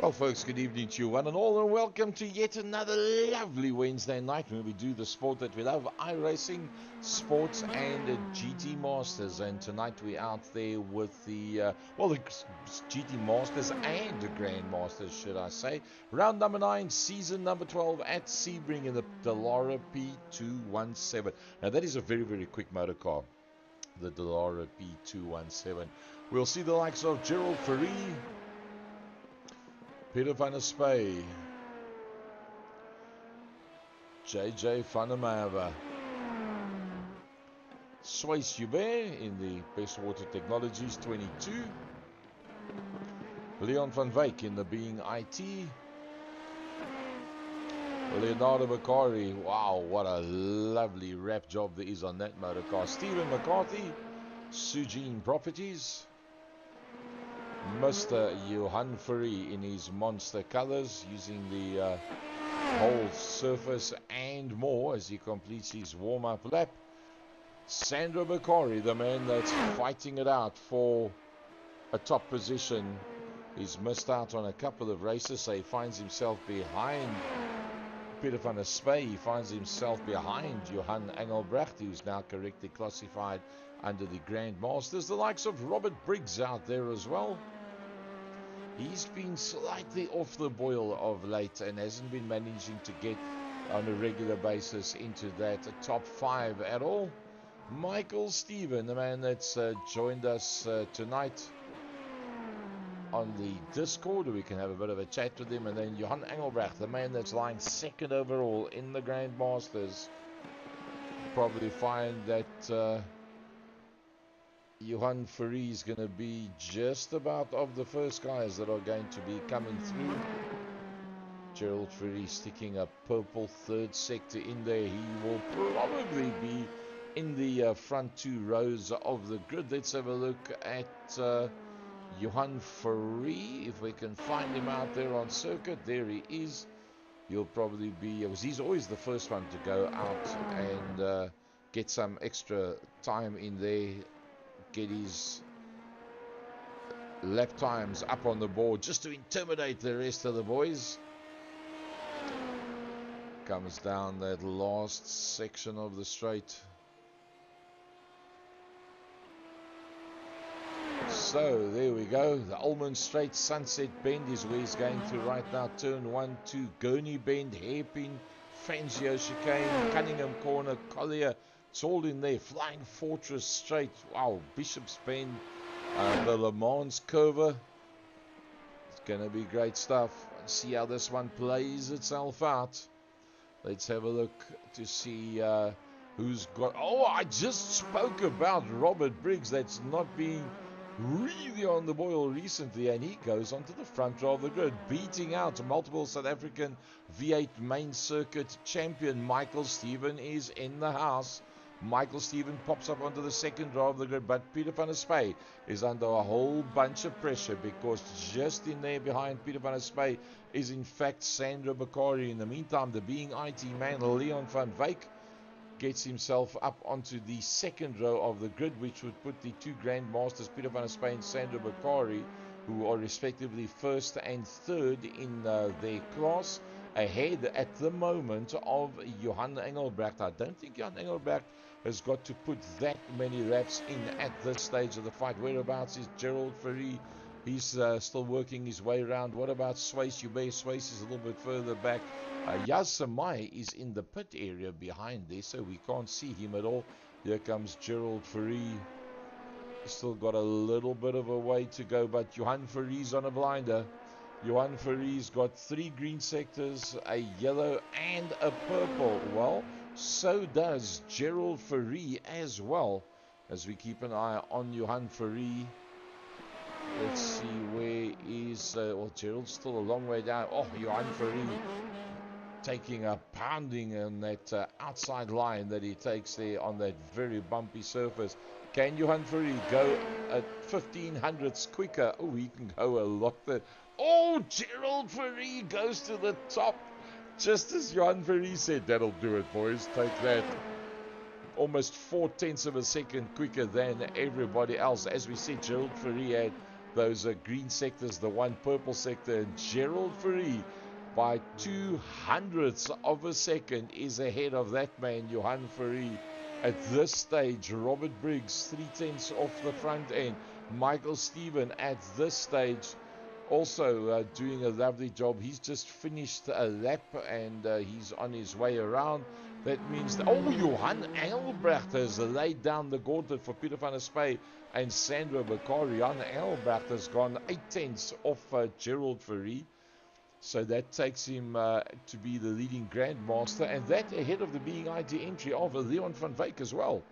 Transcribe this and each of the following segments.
Well, folks, good evening to you one and all, and welcome to yet another lovely Wednesday night when we do the sport that we love, iRacing, sports, and GT Masters. And tonight we're out there with the GT Masters and the Grand Masters, should I say. Round number 9, season number 12 at Sebring in the DALLARA P217. Now, that is a very, very quick motor car, the DALLARA P217. We'll see the likes of Gerald Ferree, Peter van der Spey, JJ van der Merwe, Swayze Hubert in the Best Water Technologies 22, Leon van Wyk in the Being IT, Leonardo Bakari. Wow, what a lovely wrap job there is on that motor car. Stephen McCarthy, Sujin Properties, Mr. Johan Ferree in his monster colors, using the whole surface and more as he completes his warm-up lap. Sandro Bakari, the man that's fighting it out for a top position, he's missed out on a couple of races, so he finds himself behind Peter van der Spey. He finds himself behind Johan Engelbrecht, who's now correctly classified under the Grand Masters. The likes of Robert Briggs out there as well. He's been slightly off the boil of late and hasn't been managing to get on a regular basis into that top 5 at all. Michael Stephen, the man that's joined us tonight on the Discord, we can have a bit of a chat with him. And then Johan Engelbrecht, the man that's lying second overall in the Grand Masters. Probably find that Johan Ferree is going to be just about of the first guys that are going to be coming through. Gerald Ferree sticking a purple third sector in there. He will probably be in the front 2 rows of the grid. Let's have a look at Johan Ferree, if we can find him out there on circuit. There he is. He'll probably be, he's always the first one to go out and get some extra time in there, get his lap times up on the board just to intimidate the rest of the boys. Comes down that last section of the straight. So there we go. The Almond Straight Sunset Bend is where he's going through right now. Turn 1, 2, Gurney Bend, Hairpin, Fangio Chicane, Cunningham Corner, Collier. It's all in there. Flying Fortress Straight. Wow, Bishop's Bend, the Le Mans Curve. It's going to be great stuff. Let's see how this one plays itself out. Let's have a look to see who's got... Oh, I just spoke about Robert Briggs. That's not been really on the boil recently, and he goes onto the front row of the grid, beating out multiple South African V8 main circuit champion Michael Stephen is in the house. Michael Stephen pops up onto the second row of the grid, but Peter van der Spey is under a whole bunch of pressure, because just in there behind Peter van der Spey is in fact Sandro Bakari. In the meantime, the Being IT man Leon van Wyk gets himself up onto the second row of the grid, which would put the 2 Grand Masters, Peter van der Spey and Sandro Bakari, who are respectively first and third in their class, ahead at the moment of Johan Engelbrecht. I don't think Johan Engelbrecht has got to put that many laps in at this stage of the fight. Whereabouts is Gerald Ferree? He's still working his way around. What about Swayze Hubert? Swayze is a little bit further back. Yaz Samai is in the pit area behind there, so we can't see him at all. Here comes Gerald Ferree. Still got a little bit of a way to go, but Johan Ferree's on a blinder. Johan Ferree's got 3 green sectors, a yellow and a purple. Well, so does Gerald Ferree as well. As we keep an eye on Johan Ferree. Let's see where is... well, Gerald's still a long way down. Oh, Johan Ferree taking a pounding on that outside line that he takes there on that very bumpy surface. Can Johan Ferree go at 1500ths quicker? Oh, he can go a lot there. Oh, Gerald Ferree goes to the top. Just as Johan Ferree said, that'll do it, boys. Take that. Almost 0.4 of a second quicker than everybody else. As we said, Gerald Ferree had those green sectors, the one purple sector. And Gerald Fourie, by 0.02 of a second, is ahead of that man, Johan Fourie. At this stage, Robert Briggs 0.3 off the front end. Michael Stephen at this stage also doing a lovely job. He's just finished a lap and he's on his way around. That means that, Johan Engelbrecht has laid down the gauntlet for Peter van der Spey and Sandro Bakari. Johan Engelbrecht has gone 0.8 off Gerald Fourie. So that takes him to be the leading grandmaster, and that ahead of the being ID entry of Leon van Wyk as well.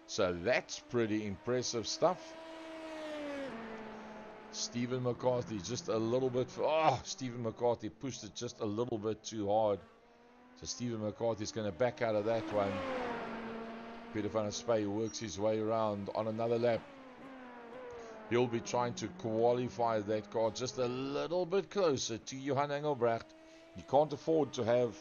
So that's pretty impressive stuff. Stephen McCarthy just a little bit. Stephen McCarthy pushed it just a little bit too hard. So Stephen McCarthy's going to back out of that one. Peter van der Spey works his way around on another lap. He'll be trying to qualify that car just a little bit closer to Johan Engelbrecht. You can't afford to have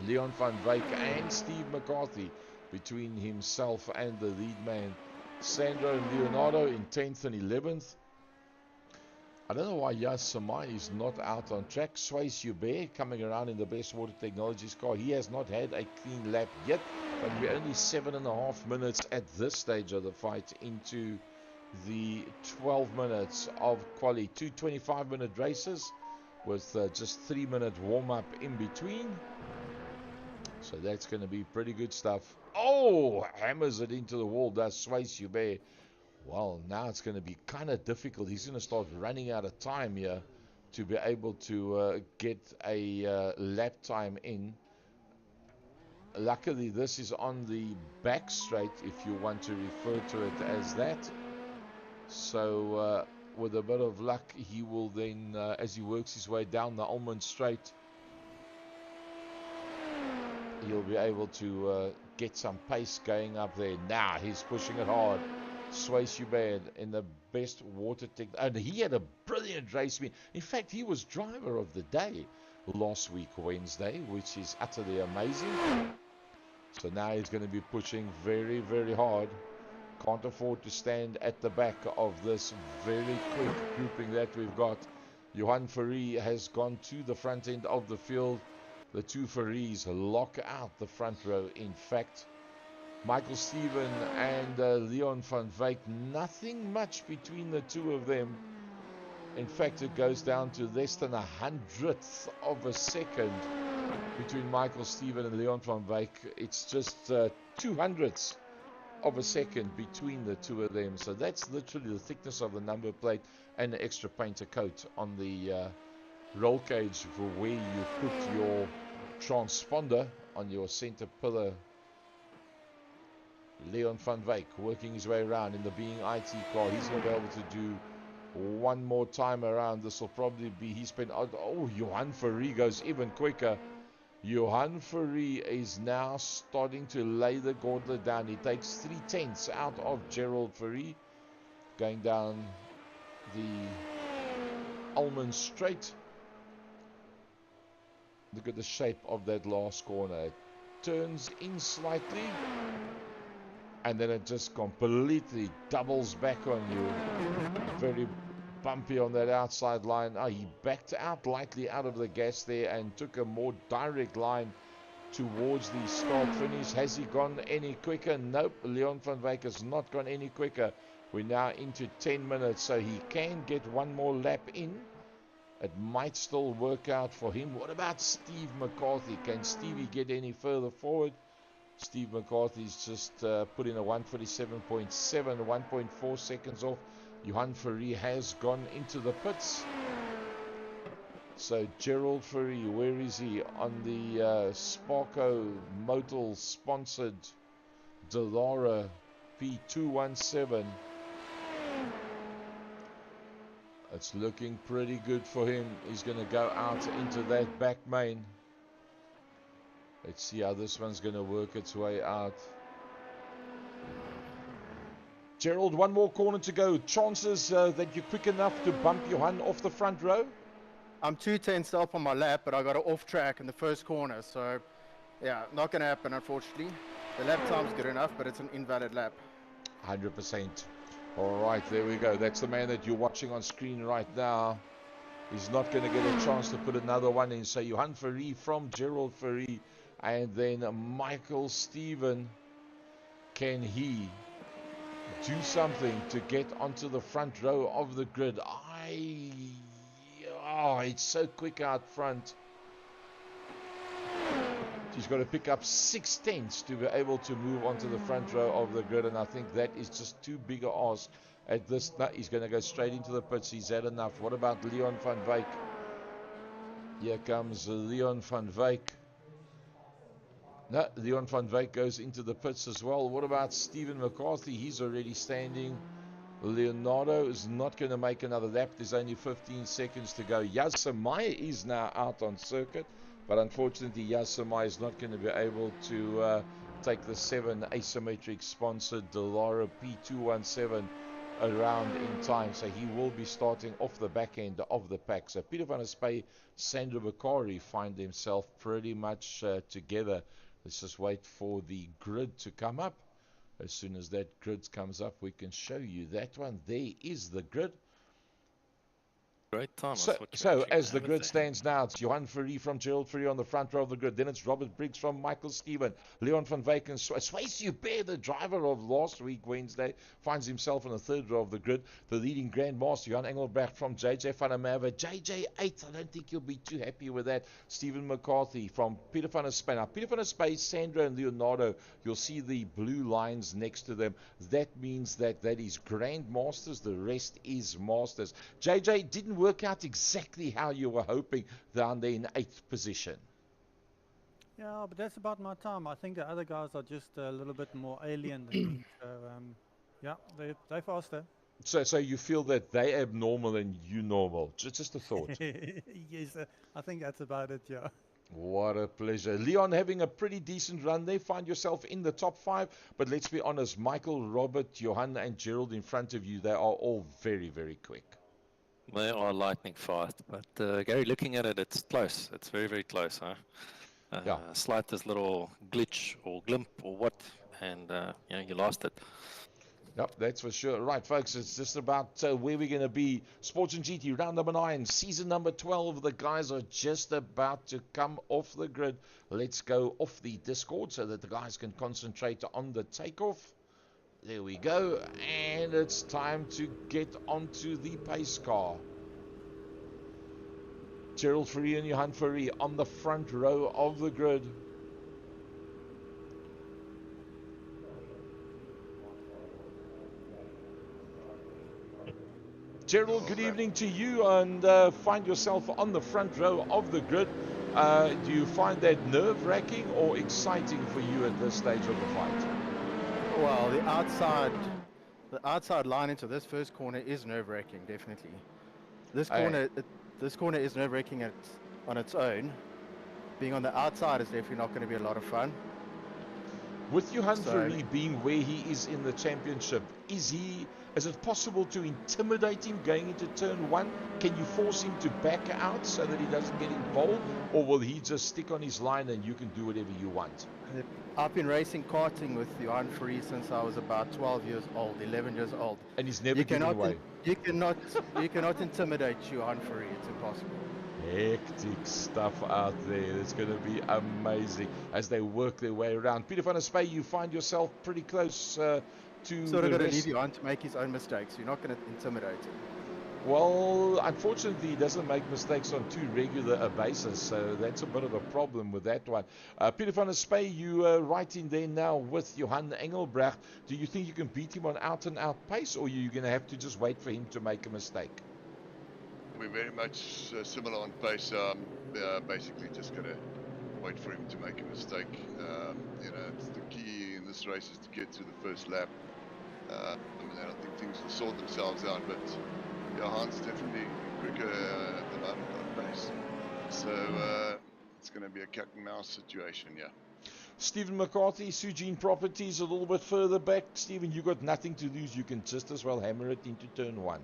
Leon van Wyk and Steve McCarthy between himself and the lead man. Sandro and Leonardo in 10th and 11th. I don't know why Yas Samai is not out on track. Swayze Hubert coming around in the Best Water Technologies car. He has not had a clean lap yet, but we're only 7.5 minutes at this stage of the fight into the 12 minutes of quali. 2 25-minute races with just 3-minute warm-up in between. So that's going to be pretty good stuff. Hammers it into the wall, does Swayze Hubert. Well, now it's going to be kind of difficult. He's going to start running out of time here to be able to get a lap time in. Luckily, this is on the back straight, if you want to refer to it as that. So, with a bit of luck, he will then, as he works his way down the Almond Straight, he'll be able to get some pace going up there. Now he's pushing it hard. Swayze Hubert in the Best Water Tech, and he had a brilliant race win. In fact, he was driver of the day last week Wednesday, which is utterly amazing. So now he's going to be pushing very, very hard. Can't afford to stand at the back of this very quick grouping that we've got. Johan Fourie has gone to the front end of the field. The two Fouries lock out the front row. In fact, Michael Stephen and Leon van Wyk, nothing much between the two of them. In fact, it goes down to less than 100th of a second between Michael Stephen and Leon van Wyk. It's just 200ths of a second between the two of them. So that's literally the thickness of the number plate and the extra painter coat on the roll cage for where you put your transponder on your center pillar. Leon van Wyk working his way around in the Being IT car. He's going to be able to do one more time around. This will probably be, he's been out. Johan Fourie goes even quicker. Johan Fourie is now starting to lay the gauntlet down. He takes 0.3 out of Gerald Fourie going down the Almond Straight. Look at the shape of that last corner. It turns in slightly, and then it just completely doubles back on you. Very bumpy on that outside line. He backed out lightly out of the gas there and took a more direct line towards the start finish. Has he gone any quicker? Nope. Leon van Wyk has not gone any quicker. We're now into 10 minutes, so he can get one more lap in. It might still work out for him. What about Steve McCarthy? Can Stevie get any further forward? Steve McCarthy's just put in a 147.7, 1.4 seconds off. Johan Fourie has gone into the pits. So Gerald Fourie, where is he? On the Sparco Motul sponsored Dallara P217. It's looking pretty good for him. He's going to go out into that back main. Let's see how this one's going to work its way out. Gerald, one more corner to go. Chances that you're quick enough to bump Johan off the front row? I'm 2/10 up on my lap, but I got it off track in the first corner. So, yeah, not going to happen, unfortunately. The lap time's good enough, but it's an invalid lap. 100%. All right, there we go. That's the man that you're watching on screen right now. He's not going to get a chance to put another one in. So Johan Fourie from Gerald Fourie, and then Michael Steven. Can he do something to get onto the front row of the grid? It's so quick out front. He's got to pick up 6/10 to be able to move onto the front row of the grid, and I think that is just too big a ask at this. No, he's going to go straight into the pits. He's had enough. What about Leon van Wyk? Here comes Leon van Wyk. No, Leon van Wyk goes into the pits as well. What about Stephen McCarthy? He's already standing. Leonardo is not going to make another lap. There's only 15 seconds to go. Yasamaya is now out on circuit, but unfortunately Yasamaya is not going to be able to take the 7 asymmetric sponsored DALLARA P217 around in time, so he will be starting off the back end of the pack. So Peter van der Spey, Sandra Bakari find themselves pretty much together. Let's just wait for the grid to come up. As soon as that grid comes up, we can show you that one. There is the grid. Great time. So as the grid stands now, it's Johan Fourie from Gerald Fourie on the front row of the grid. Then it's Robert Briggs from Michael Steven. Leon van Wyk and Swayze Hubert, the driver of last week, Wednesday, finds himself in the third row of the grid. The leading Grandmaster, Jan Engelbrecht from JJ van der Merwe. JJ 8, I don't think you'll be too happy with that. Stephen McCarthy from Peter van der Spey. Now, Peter van der Spey, Sandra and Leonardo, you'll see the blue lines next to them. That means that is Grandmasters. The rest is Masters. JJ didn't work out exactly how you were hoping down there in 8th position. Yeah, but that's about my time. I think the other guys are just a little bit more alien than me. So, yeah, they're faster. So you feel that they abnormal and you normal. Just a thought. Yes, I think that's about it, yeah. What a pleasure. Leon having a pretty decent run there. Find yourself in the top 5. But let's be honest, Michael, Robert, Johan and Gerald in front of you, they are all very, very quick. They are lightning fast, but Gary, looking at it, it's close. It's very, very close, huh? Yeah. Slightest little glitch or glimp or what, and you lost it. Yep, that's for sure. Right, folks, it's just about where we're going to be. Sports and GT, round number 9, season number 12. The guys are just about to come off the grid. Let's go off the Discord so that the guys can concentrate on the takeoff. There we go, and it's time to get onto the pace car. Gerald Fourie and Johan Fourie on the front row of the grid. Gerald, good evening to you, and find yourself on the front row of the grid. Do you find that nerve-wracking or exciting for you at this stage of the fight? Well, the outside line into this first corner is nerve-wracking, definitely. This corner is nerve-wracking on its own. Being on the outside is definitely not going to be a lot of fun. With Johan Fourie being where he is in the championship, is it possible to intimidate him going into turn 1? Can you force him to back out so that he doesn't get involved, or will he just stick on his line and you can do whatever you want? I've been racing karting with Johan Fourie since I was about 12 years old, 11 years old. And he's never given away. You cannot intimidate Johan Fourie. It's impossible. Hectic stuff out there. It's going to be amazing as they work their way around. Peter van der Spey, you find yourself pretty close to sort of going to leave Johan to make his own mistakes. You're not going to intimidate him. Well, unfortunately, he doesn't make mistakes on too regular a basis, so that's a bit of a problem with that one. Peter van der Spey, you are right in there now with Johan Engelbrecht. Do you think you can beat him on out-and-out pace, or are you going to have to just wait for him to make a mistake? We're very much similar on pace. Basically just going to wait for him to make a mistake. It's the key in this race is to get to the first lap. I don't think things will sort themselves out, but Johan's definitely quicker at the moment on pace. So it's going to be a cat and mouse situation, yeah. Stephen McCarthy, Sujin Properties, a little bit further back. Stephen, you got nothing to lose. You can just as well hammer it into turn 1.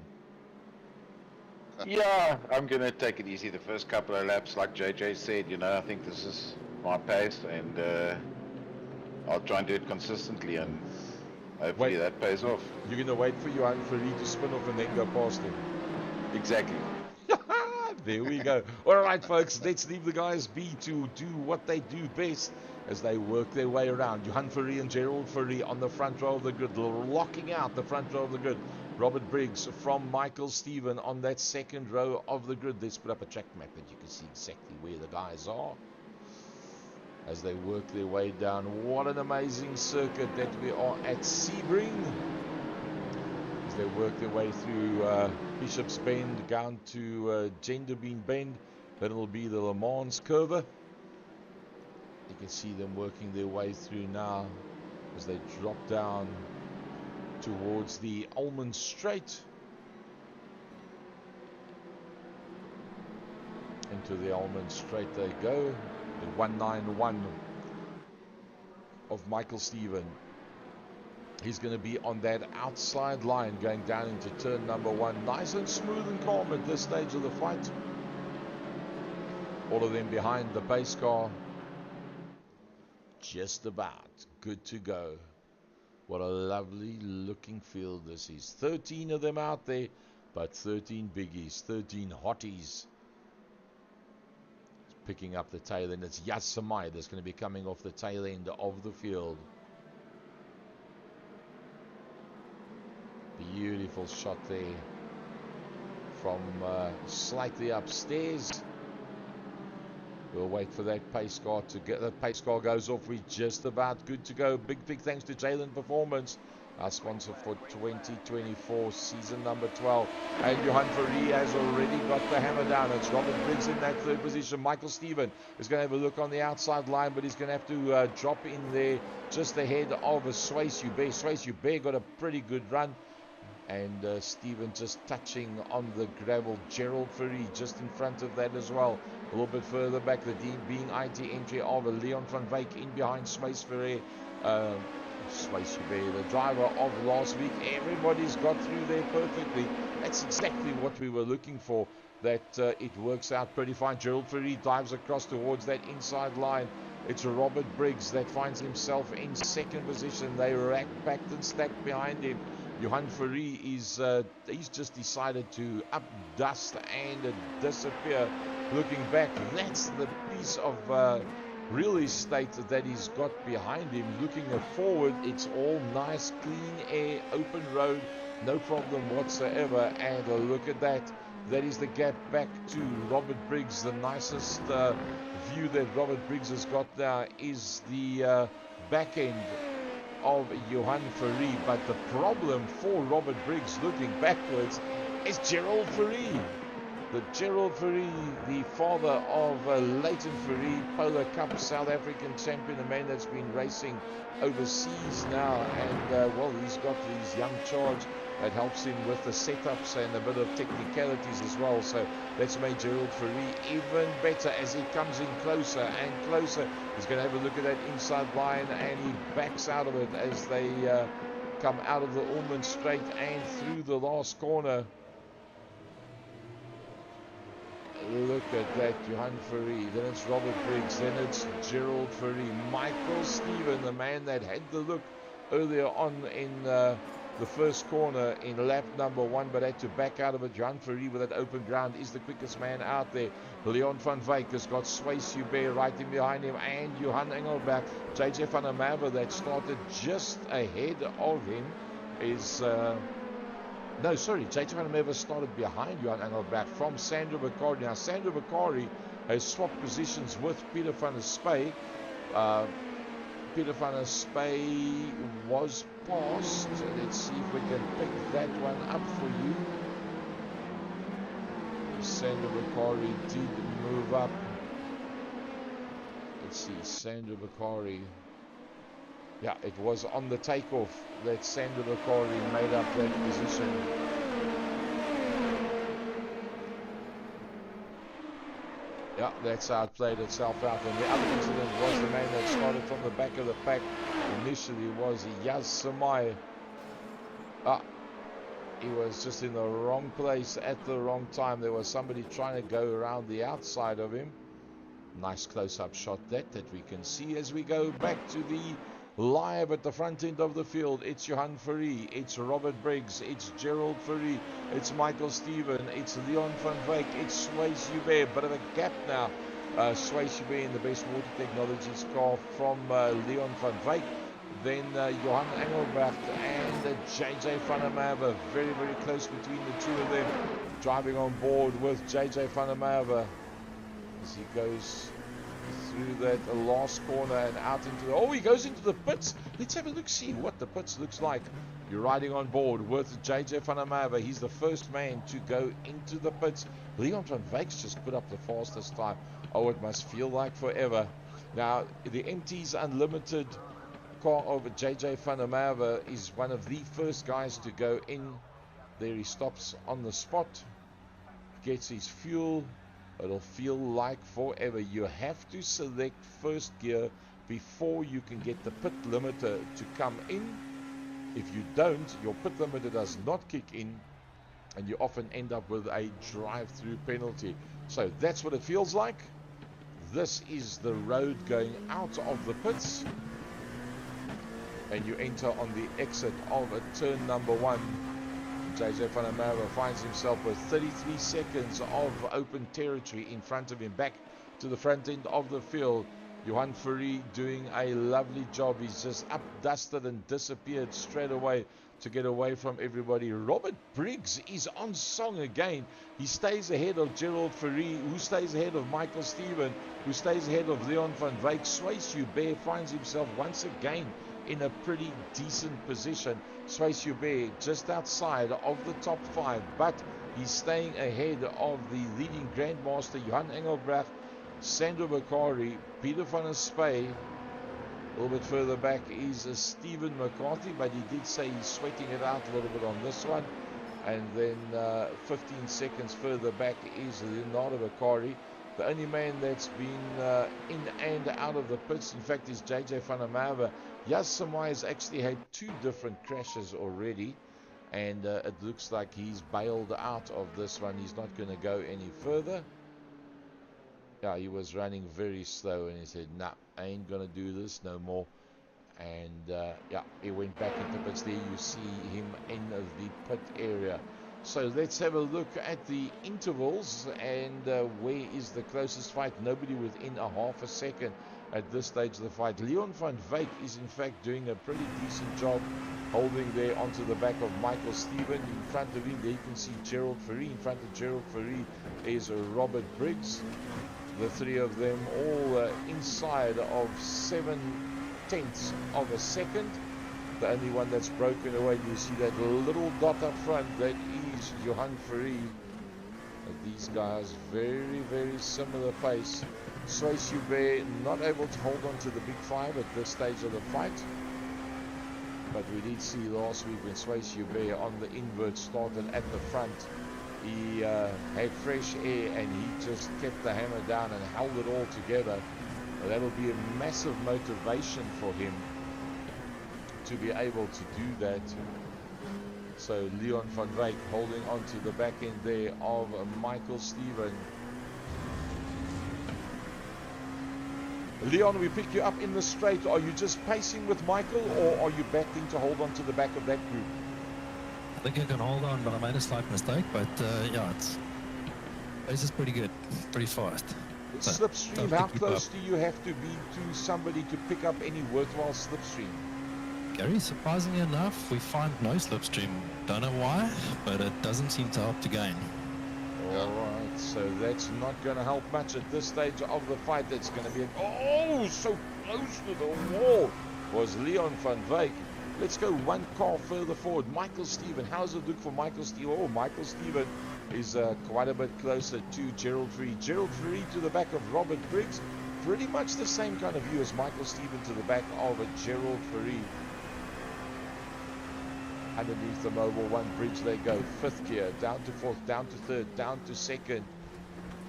Yeah, I'm going to take it easy the first couple of laps. Like JJ said, I think this is my pace, and I'll try and do it consistently. And Hopefully Wait. that pays off. You're going to wait for Johan Ferry to spin off and then go past him. Exactly. There we go. All right, folks, let's leave the guys be to do what they do best as they work their way around. Johan Ferry and Gerald Ferry on the front row of the grid, locking out the front row of the grid. Robert Briggs from Michael Stephen on that second row of the grid. Let's put up a track map that you can see exactly where the guys are as they work their way down. What an amazing circuit that we are at Sebring. As they work their way through Bishop's Bend down to Genderbean Bend. Then it'll be the Le Mans curve. You can see them working their way through now as they drop down towards the Almond Straight. Into the Almond Straight they go. The 191 of Michael Stephen. He's going to be on that outside line going down into turn number 1. Nice and smooth and calm at this stage of the fight. All of them behind the pace car. Just about good to go. What a lovely looking field this is. 13 of them out there, but 13 biggies, 13 hotties. Picking up the tail end. It's Yasamai that's going to be coming off the tail end of the field. Beautiful shot there from slightly upstairs. We'll wait for that pace car to get. The pace car goes off. We're just about good to go. Big thanks to Jalen Performance, our sponsor for 2024 season number 12. And Johan Ferry has already got the hammer down. It's Robert Briggs in that third position. Michael Stephen is going to have a look on the outside line, but he's going to have to drop in there just ahead of Swayze Hubert. Swayze Hubert got a pretty good run. And Stephen just touching on the gravel. Gerald Ferry just in front of that as well. A little bit further back, the being IT entry of Leon van Wyk in behind Swayze Ferry. Swayze Hubert, the driver of last week. Everybody's got through there perfectly. That's exactly what we were looking for. That it works out pretty fine. Gerald Ferry dives across towards that inside line. It's Robert Briggs that finds himself in second position. They racked, packed and stacked behind him. Johan Ferry is he's just decided to up dust and disappear. Looking back, that's the piece of real estate that he's got behind him. Looking forward, it's all nice, clean air, open road, no problem whatsoever. And look at that. That is the gap back to Robert Briggs. The nicest view that Robert Briggs has got there is the back end of Johan Ferry. But the problem for Robert Briggs looking backwards is Gerald Ferry. The Gerald Ferry, the father of Leighton Ferry, Polar Cup South African champion, a man that's been racing overseas now. And well, he's got his young charge that helps him with the setups and a bit of technicalities as well. So that's made Gerald Ferry even better as he comes in closer and closer. He's going to have a look at that inside line and he backs out of it as they come out of the Almond Straight and through the last corner. Look at that, Johan Ferry, then it's Robert Briggs, then it's Gerald Ferry. Michael Stephen, the man that had the look earlier on in the first corner in lap number 1, but had to back out of it. Johan Ferry with that open ground is the quickest man out there. Leon van Wyk has got Swayze Hubert right in behind him, and Johan Engelbert. JJ van der Merwe that started just ahead of him is... No, sorry, JJ van der Merwe started behind Johan Engelbert from Sandro Bakari. Now, Sandro Bakari has swapped positions with Peter van der Spey. Peter van der Spey was passed. Let's see if we can pick that one up for you. Sandro Bakari did move up. Let's see, Sandro Bakari. Yeah, it was on the takeoff that Sandro Bakari made up that position. Yeah, that's how it played itself out. And the other incident was the man that started from the back of the pack initially was Yaz Samai. He was just in the wrong place at the wrong time. There was somebody trying to go around the outside of him. Nice close-up shot that we can see as we go back to the live at the front end of the field. It's Johan Fourie, it's Robert Briggs, it's Gerald Fourie, it's Michael Steven, it's Leon van Wyk, it's Swayze Hubert. Bit of a gap now. Swayze Hubert in the best water technologies car from Leon van Wyk. Then Johan Engelbrecht and JJ van der Merwe, very, very close between the two of them, driving on board with JJ van der Merwe as he goes through that last corner and out into the... Oh, he goes into the pits. Let's have a look, see what the pits looks like. You're riding on board with JJ van der Merwe. He's the first man to go into the pits. Leon van Wyk's just put up the fastest time. Oh, it must feel like forever. Now, the MT's Unlimited car of JJ van der Merwe is one of the first guys to go in. There he stops on the spot, gets his fuel. It'll feel like forever. You have to select first gear before you can get the pit limiter to come in. If you don't, your pit limiter does not kick in, and you often end up with a drive-through penalty. So that's what it feels like. This is the road going out of the pits, and you enter on the exit of turn number 1. JJ van der Merwe finds himself with 33 seconds of open territory in front of him. Back to the front end of the field, Johan Fourie doing a lovely job. He's just up dusted and disappeared straight away to get away from everybody. Robert Briggs is on song again. He stays ahead of Gerald Fourie, who stays ahead of Michael Steven, who stays ahead of Leon van Wyk. Swayze Hubert finds himself once again in a pretty decent position. Swayze Hubert just outside of the top 5, but he's staying ahead of the leading Grandmaster Johan Engelbrecht, Sandro Bakari, Peter van der Spey. A little bit further back is Stephen McCarthy, but he did say he's sweating it out a little bit on this one. And then 15 seconds further back is Leonardo Bakari. The only man that's been in and out of the pits, in fact, is JJ van der Merwe. Jas Samai has actually had 2 different crashes already, and it looks like he's bailed out of this one. He's not going to go any further. Yeah, he was running very slow, and he said, nah, I ain't going to do this no more. And yeah, he went back into pits. There you see him in the pit area. So let's have a look at the intervals and where is the closest fight. Nobody within a half a second at this stage of the fight. Leon van Wyk is in fact doing a pretty decent job holding there onto the back of Michael Steven. In front of him there you can see Gerald Fourie. In front of Gerald Fourie is Robert Briggs. The 3 of them all inside of 7/10 of a second. The only one that's broken away, you see that little dot up front, that is Johan Fourie. These guys very, very similar pace. Swayze Hubert not able to hold on to the big 5 at this stage of the fight. But we did see last week when Swayze Hubert on the invert started at the front, he had fresh air and he just kept the hammer down and held it all together. Well, that'll be a massive motivation for him to be able to do that. So Leon van Wyk holding on to the back end there of Michael Steven. Leon, we pick you up in the straight. Are you just pacing with Michael, or are you battling to hold on to the back of that group? I think I can hold on, but I made a slight mistake. But yeah, this is pretty good, pretty fast. So, Slipstream, how close do you have to be to somebody to pick up any worthwhile slipstream? Gary, surprisingly enough, we find no slipstream. Don't know why, but it doesn't seem to help to gain. Alright, so that's not going to help much at this stage of the fight. That's going to be oh, so close to the wall was Leon van Wyk. Let's go one car further forward. Michael Steven, how does it look for Michael Steven? Oh, Michael Steven is quite a bit closer to Gerald Fourie. Gerald Fourie to the back of Robert Briggs. Pretty much the same kind of view as Michael Steven to the back of Gerald Fourie. Underneath the Mobile 1 bridge they go. 5th gear, down to 4th, down to 3rd, down to 2nd.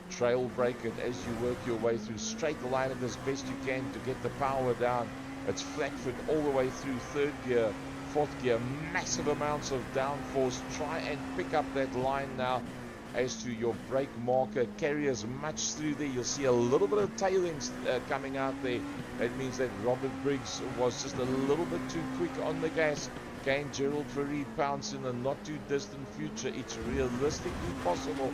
Trail brake it as you work your way through. Straight line it as best you can to get the power down. It's flat foot all the way through 3rd gear, 4th gear. Massive amounts of downforce. Try and pick up that line now as to your brake marker. Carry as much through there. You'll see a little bit of tailing coming out there That means that Robert Briggs was just a little bit too quick on the gas. Can Gerald Ferrari pounce in a not too distant future? It's realistically possible.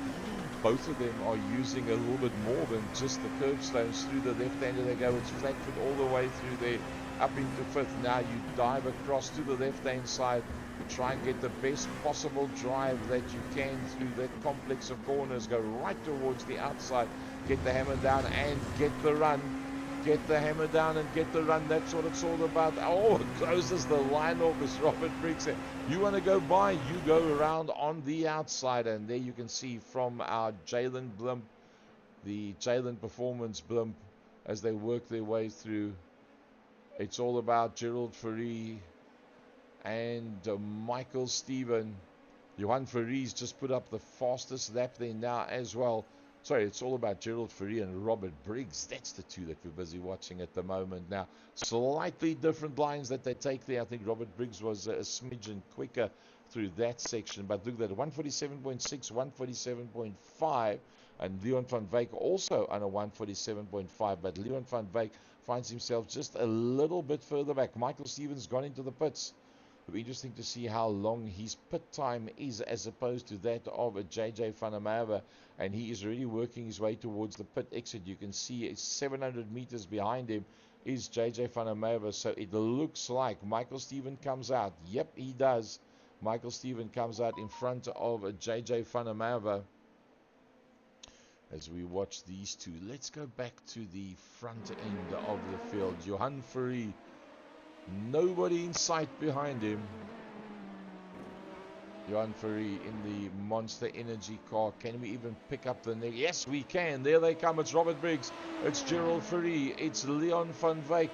Both of them are using a little bit more than just the curbstones through the left-hander. They go, it's flat foot all the way through there, up into fifth. Now you dive across to the left-hand side. Try and get the best possible drive that you can through that complex of corners. Go right towards the outside. Get the hammer down and get the run. Get the hammer down and get the run. That's what it's all about. Oh, it closes the line off, as Robert Briggs said. You want to go by, you go around on the outside. And there you can see from our Jalen blimp, the Jalen Performance blimp, as they work their way through. It's all about Gerald Ferrari and Michael Steven. Johan Ferrari's just put up the fastest lap there now as well. Sorry, it's all about Gerald Ferrari and Robert Briggs. That's the two that we're busy watching at the moment now. Slightly different lines that they take there. I think Robert Briggs was a smidgen quicker through that section. But look at that, 147.6, 147.5. And Leon van Wyk also on a 147.5. But Leon van Wyk finds himself just a little bit further back. Michael Stevens gone into the pits. It'll be interesting to see how long his pit time is as opposed to that of a JJ van der Merwe, and he is really working his way towards the pit exit. You can see 700 meters behind him is JJ van der Merwe, so it looks like Michael Steven comes out. Yep, he does. Michael Steven comes out in front of a JJ van der Merwe. As we watch these two, let's go back to the front end of the field. Johan Ferrari, nobody in sight behind him. Johan Ferrari in the Monster Energy car. Can we even pick up the neck? Yes, we can. There they come. It's Robert Briggs. It's Gerald Ferrari. It's Leon van Wyk.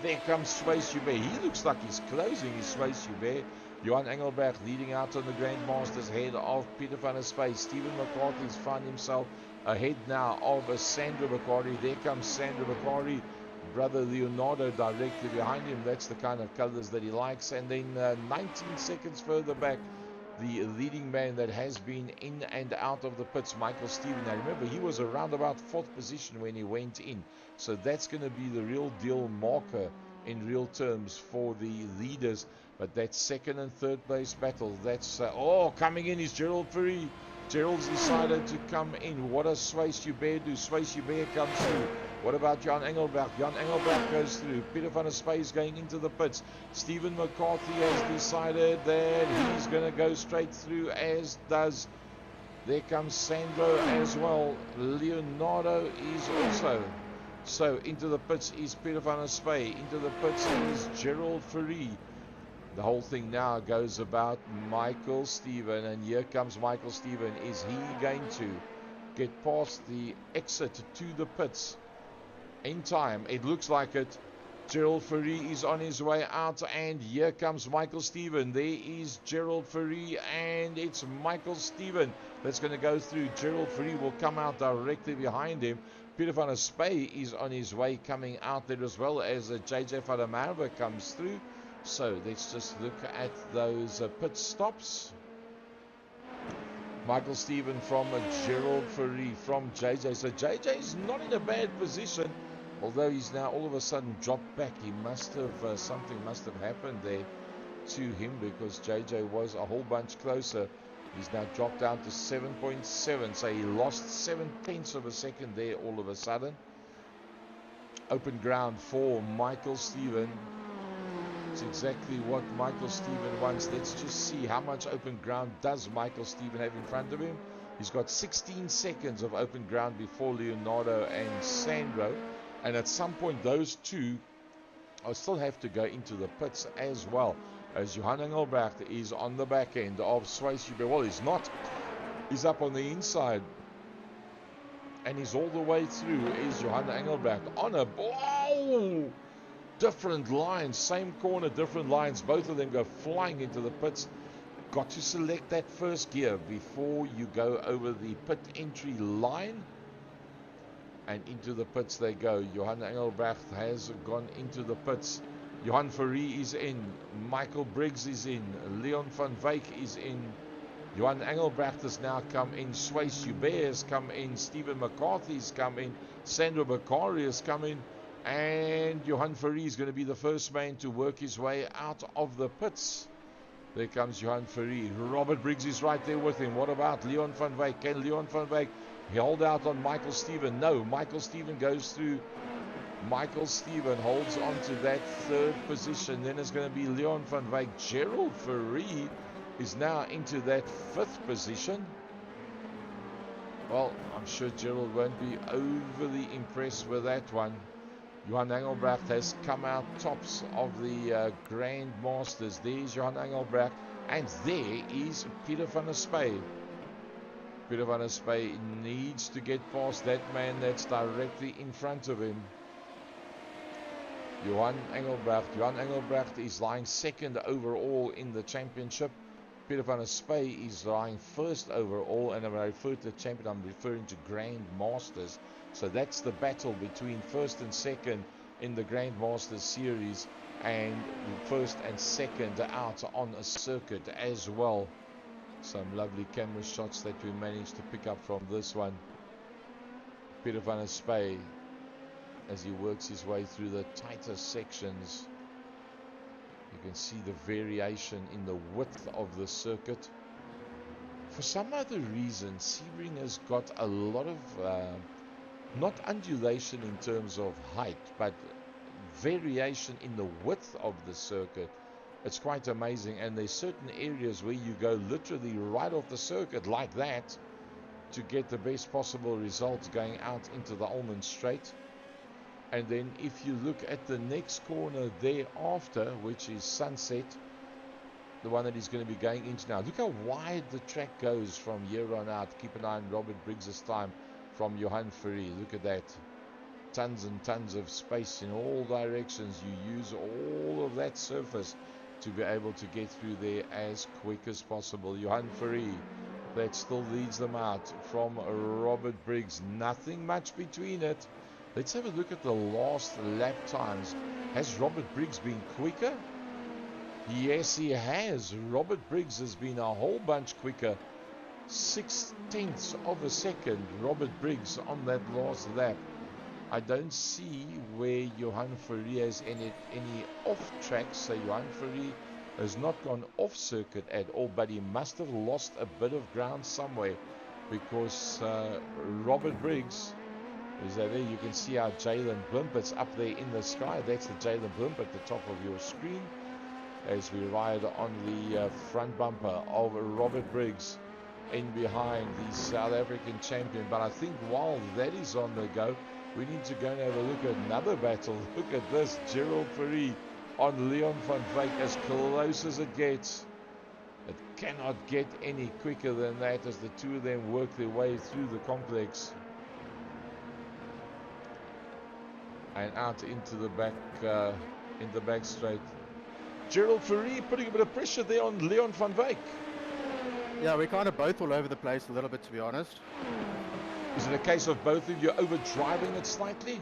There comes Swayze Joubert. He looks like he's closing his Swayze Joubert. Johan Engelberg leading out on the Grandmasters ahead of Peter van der Space. Stephen McCarthy's found himself ahead now of Sandra Bakari. There comes Sandra Bakari. Brother Leonardo directly behind him. That's the kind of colors that he likes. And then 19 seconds further back, the leading man that has been in and out of the pits, Michael Steven. Now remember, he was around about 4th position when he went in. So that's going to be the real deal marker in real terms for the leaders. But that 2nd and 3rd place battle, that's... coming in is Gerald Ferrari. Gerald's decided to come in. What does Swayze Joubert do? Swayze Joubert comes through. What about Jan Engelbert? Jan Engelbert goes through. Peter van der Space going into the pits. Stephen McCarthy has decided that he's going to go straight through, as does... There comes Sandro as well. Leonardo is also... So into the pits is Peter van der Space. Into the pits is Gerald Ferrari. The whole thing now goes about Michael Steven, and here comes Michael Steven. Is he going to get past the exit to the pits in time? It looks like it. Gerald Ferrari is on his way out, and here comes Michael Steven. There is Gerald Ferrari, and it's Michael Steven that's going to go through. Gerald Ferrari will come out directly behind him. Peter van der Space is on his way coming out there, as well as JJ van der Merwe comes through. So let's just look at those pit stops. Michael Steven from Gerald Ferrari from JJ. So JJ is not in a bad position, although he's now all of a sudden dropped back. He must have, something must have happened there to him, because JJ was a whole bunch closer. He's now dropped down to 7.7. So he lost 7/10 of a second there all of a sudden. Open ground for Michael Steven. It's exactly what Michael Steven wants. Let's just see how much open ground does Michael Steven have in front of him. He's got 16 seconds of open ground before Leonardo and Sandro. And at some point, those two will still have to go into the pits as well, as Johan Engelbert is on the back end of Swayze Joubert. Well, he's not. He's up on the inside. And he's all the way through is Johan Engelbert on a... Oh! Different lines, same corner, different lines. Both of them go flying into the pits. Got to select that first gear before you go over the pit entry line. And into the pits they go. Johan Engelbert has gone into the pits. Johan Ferrari is in. Michael Briggs is in. Leon van Wyk is in. Johan Engelbert has now come in. Swayze Joubert has come in. Stephen McCarthy has come in. Sandro Bakari has come in. And Johan Fourie is going to be the first man to work his way out of the pits. There comes Johan Fourie. Robert Briggs is right there with him. What about Leon van Wyk? Can Leon van Wyk hold out on Michael Steven? No, Michael Steven goes through. Michael Steven holds on to that third position. Then it's going to be Leon van Wyk. Gerald Fourie is now into that fifth position. Well, I'm sure Gerald won't be overly impressed with that one. Johan Engelbrecht has come out tops of the Grand Masters. There's Johan Engelbrecht. And there is Peter van der Spey. Peter van der Spey needs to get past that man that's directly in front of him. Johan Engelbrecht. Johan Engelbrecht is lying second overall in the championship. Peter van der Spey is lying first overall, and when I refer to the champion, I'm referring to Grand Masters. So that's the battle between first and second in the Grand Masters series, and first and second out on a circuit as well. Some lovely camera shots that we managed to pick up from this one. Peter van der Spey, as he works his way through the tighter sections. You can see the variation in the width of the circuit. For some other reason, Sebring has got a lot of, not undulation in terms of height, but variation in the width of the circuit. It's quite amazing, and there's certain areas where you go literally right off the circuit like that to get the best possible results going out into the Almond Straight. And then if you look at the next corner thereafter, which is Sunset, the one that he's going to be going into now. Look how wide the track goes from here on out. Keep an eye on Robert Briggs' time from Johan Fourie. Look at that. Tons and tons of space in all directions. You use all of that surface to be able to get through there as quick as possible. Johan Fourie, that still leads them out from Robert Briggs. Nothing much between it. Let's have a look at the last lap times. Has Robert Briggs been quicker? Yes, he has. Robert Briggs has been a whole bunch quicker. 0.6 of a second, Robert Briggs on that last lap. I don't see where Johan Fourie has any off tracks. So Johan Fourie has not gone off circuit at all, but he must have lost a bit of ground somewhere, because Robert Briggs is that there. You can see our Jalen Blimpert's up there in the sky. That's the Jalen Blimp at the top of your screen as we ride on the front bumper of Robert Briggs in behind the South African champion. But I think while that is on the go, we need to go and have a look at another battle. Look at this, Gerald Fourie on Leon van Wyk, as close as it gets. It cannot get any quicker than that as the two of them work their way through the complex and out into the back, in the back straight. Gerald Fourie putting a bit of pressure there on Leon van Wyk. Yeah, we're kind of both all over the place a little bit, to be honest. Is it a case of both of you overdriving it slightly?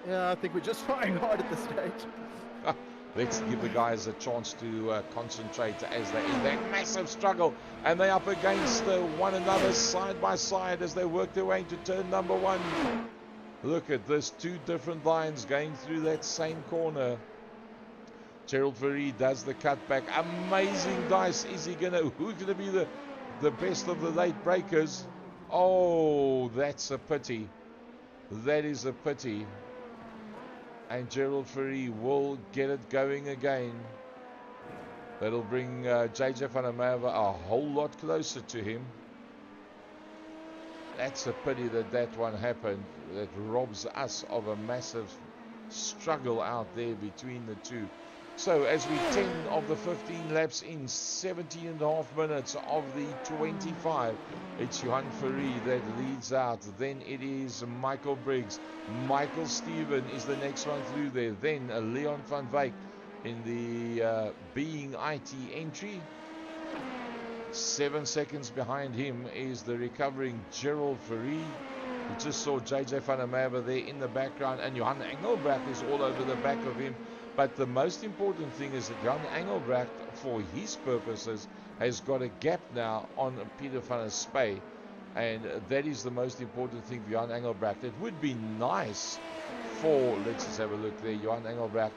Yeah, I think we're just trying hard at this stage. Let's give the guys a chance to concentrate as they're in that massive struggle, and they're up against one another side by side as they work their way into turn number one. Look at this, two different lines going through that same corner. Gerald Fourie does the cutback. Amazing dice. Is he who's gonna be the best of the late breakers? Oh, that's a pity. That is a pity. And Gerald Fourie will get it going again. That'll bring JJ van der Merwe a whole lot closer to him. That's a pity that one happened. That robs us of a massive struggle out there between the two. So as we 10 of the 15 laps in, 17 and a half minutes of the 25, it's Johan Fourie that leads out. Then it is Michael Briggs. Michael Steven is the next one through there. Then Leon van Wyk in the Being IT entry. 7 seconds behind him is the recovering Gerald Fourie. We just saw JJ van der Merwe there in the background, and Johan Engelbrecht is all over the back of him. But the most important thing is that Johan Engelbrecht, for his purposes, has got a gap now on Peter van der Spey. And that is the most important thing for Johan Engelbrecht. It would be nice for, let's just have a look there, Johan Engelbrecht.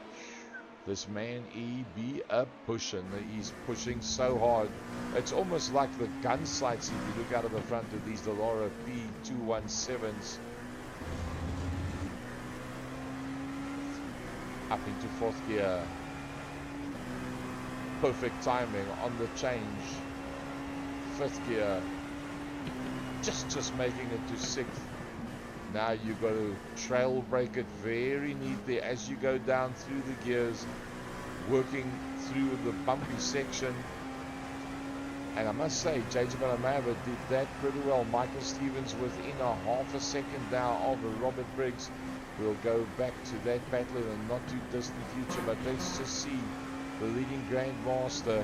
This man, he be a pushing. He's pushing so hard. It's almost like the gun sights if you look out of the front of these DALLARA P217s. Up into fourth gear. Perfect timing on the change. Fifth gear. Just making it to sixth. Now you've got to trail brake it very neatly as you go down through the gears, working through the bumpy section. And I must say, JJ Vanamava did that pretty well. Michael Stevens within a half a second now of Robert Briggs. We'll go back to that battle in a not too distant future, but let's just see the leading Grandmaster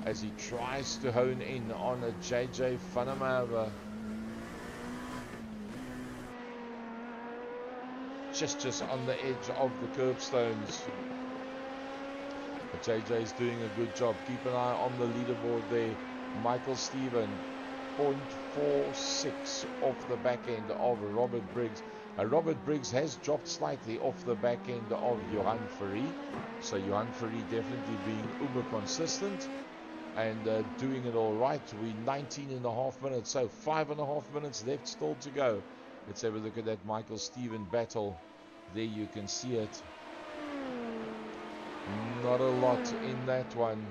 as he tries to hone in on a JJ Vanamava. Just on the edge of the curbstones. But JJ is doing a good job. Keep an eye on the leaderboard there. Michael Steven, 0.46 off the back end of Robert Briggs. Robert Briggs has dropped slightly off the back end of Johan Fourie. So Johan Fourie definitely being uber consistent and doing it all right. We're 19.5 minutes, so 5.5 minutes left still to go. Let's have a look at that Michael Steven battle. There you can see it. Not a lot in that one.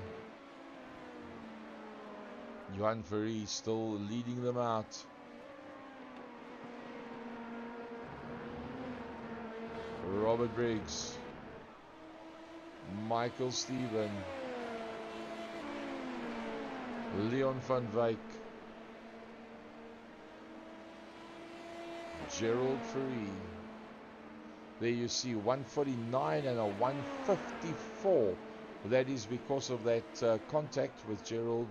Johan Fourie still leading them out. Robert Briggs. Michael Steven. Leon van Wyk. Gerald Fourie. There you see 149 and a 154. That is because of that contact with Gerald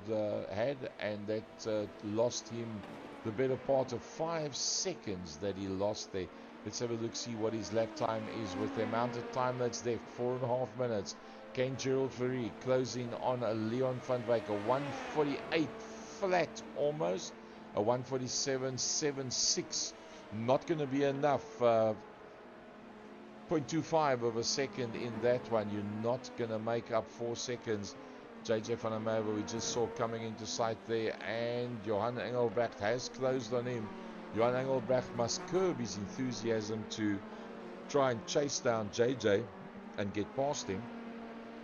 had, and that lost him the better part of 5 seconds that he lost there. Let's have a look, see what his lap time is with the amount of time that's left. 4.5 minutes. Can Gerald Fourie closing on a Leon van Wyk, a 148 flat almost, a 147.76. Not going to be enough. 0.25 of a second in that one. You're not going to make up 4 seconds. JJ Vanamava we just saw coming into sight there, and Johan Engelbrecht has closed on him. Johan Engelbrecht must curb his enthusiasm to try and chase down JJ and get past him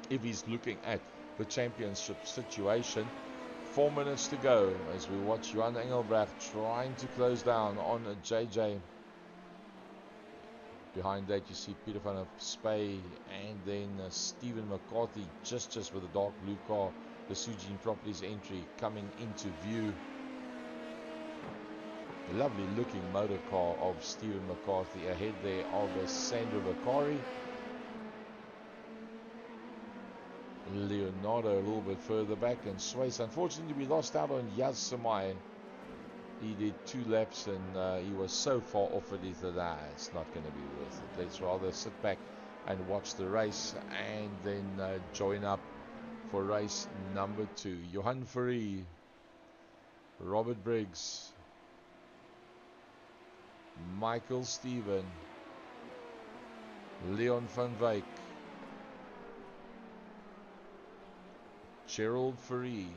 if he's looking at the championship situation. 4 minutes to go as we watch Johan Engelbrecht trying to close down on JJ. Behind that you see Peter van der Spey and then Stephen McCarthy just with a dark blue car. The Sujin Properties entry coming into view. A lovely looking motor car of Stephen McCarthy ahead there of Sandra Bakari. Leonardo a little bit further back, and Swayze. Unfortunately we lost out on Yaz Samai. He did 2 laps and he was so far off it, he thought, it's not going to be worth it. Let's rather sit back and watch the race and then join up for race number 2. Johan Fourie, Robert Briggs, Michael Steven, Leon van Wyk, Gerald Fourie,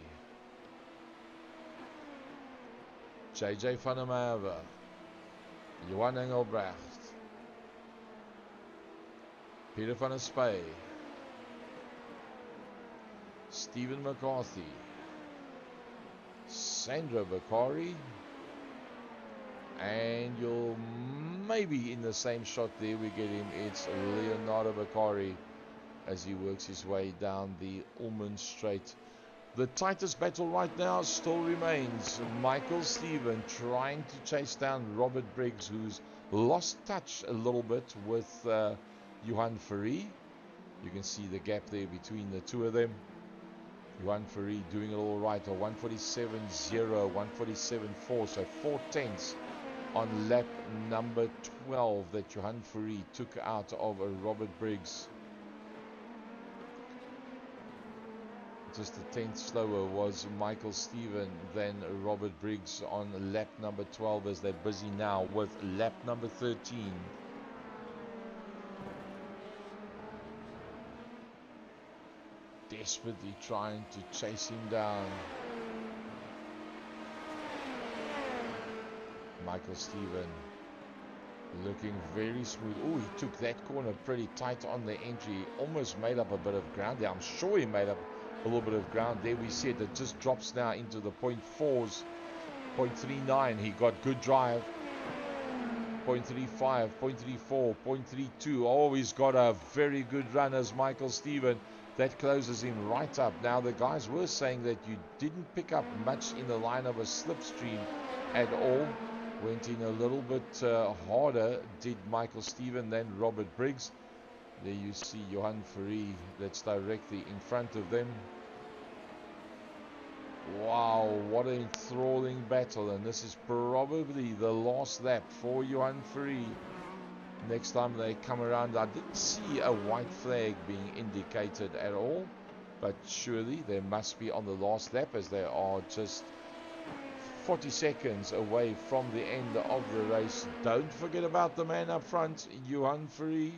JJ Vanamava, Johan Engelbrecht, Peter van der Spey, Stephen McCarthy, Sandra Bakari, and you'll maybe in the same shot there we get him. It's Leonardo Bakari as he works his way down the Ulmen Straight. The tightest battle right now still remains Michael Steven trying to chase down Robert Briggs, who's lost touch a little bit with Johan Fourie. You can see the gap there between the two of them. Johan Fourie doing it all right, a 147.0, 147.4, so 4 tenths on lap number 12 that Johan Fourie took out of Robert Briggs. just a tenth slower was Michael Stephen than Robert Briggs on lap number 12, as they're busy now with lap number 13. Desperately trying to chase him down. Michael Stephen looking very smooth. Oh, he took that corner pretty tight on the entry. Almost made up a bit of ground there. I'm sure he made up a little bit of ground there. We see it just drops now into the 0.4s. 0.39. He got good drive. 0.35, 0.34, 0.32. Oh, he's got a very good run as Michael Stephen. That closes him right up. Now, the guys were saying that you didn't pick up much in the line of a slipstream at all. Went in a little bit harder, did Michael Stephen than Robert Briggs. There you see Johan Fourie, that's directly in front of them. Wow, what an enthralling battle, and this is probably the last lap for Johan Fourie. Next time they come around, I didn't see a white flag being indicated at all, but surely there must be on the last lap, as they are just 40 seconds away from the end of the race. Don't forget about the man up front, Johan Fourie.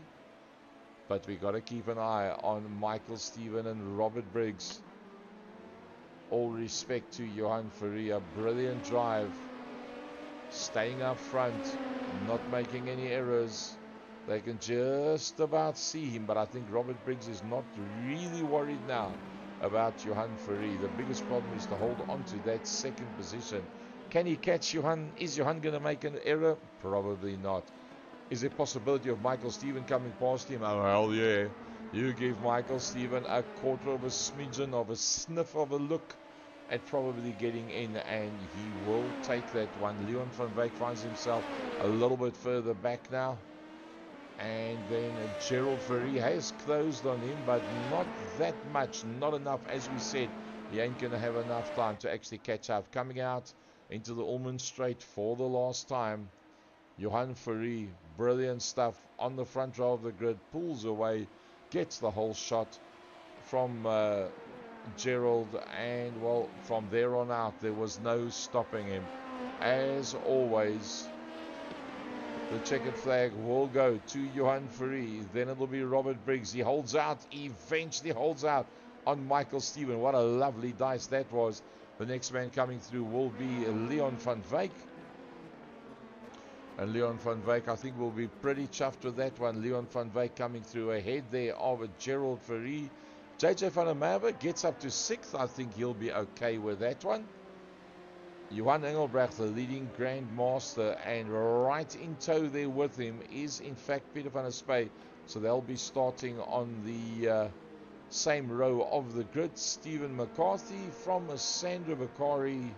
But we got to keep an eye on Michael Stephen and Robert Briggs. All respect to Johan Fourie, a brilliant drive. Staying up front, not making any errors. They can just about see him, but I think Robert Briggs is not really worried now about Johan Fourie. The biggest problem is to hold on to that second position. Can he catch Johan? Is Johan going to make an error? Probably not. Is there a possibility of Michael Stephen coming past him? Oh, hell yeah. You give Michael Stephen a quarter of a smidgen of a sniff of a look at probably getting in, and he will take that one. Leon van Wyk finds himself a little bit further back now. And then Gerald Fourie has closed on him, but not that much, not enough. As we said, he ain't going to have enough time to actually catch up. Coming out into the Ulmen Straight for the last time, Johan Fourie, brilliant stuff on the front row of the grid, pulls away, gets the whole shot from Gerald, and well, from there on out, there was no stopping him. As always, the checkered flag will go to Johan Fourie. Then it'll be Robert Briggs. He holds out, eventually holds out on Michael Stephen. What a lovely dice that was. The next man coming through will be Leon van Wyk. And Leon van Wyk, I think, will be pretty chuffed with that one. Leon van Wyk coming through ahead there of Gerald Fourie. JJ van der Merwe gets up to 6th. I think he'll be okay with that one. Johan Engelbrecht, the leading Grandmaster, and right in tow there with him is, in fact, Peter van der Spey. So they'll be starting on the same row of the grid. Stephen McCarthy from Sandra Bakari.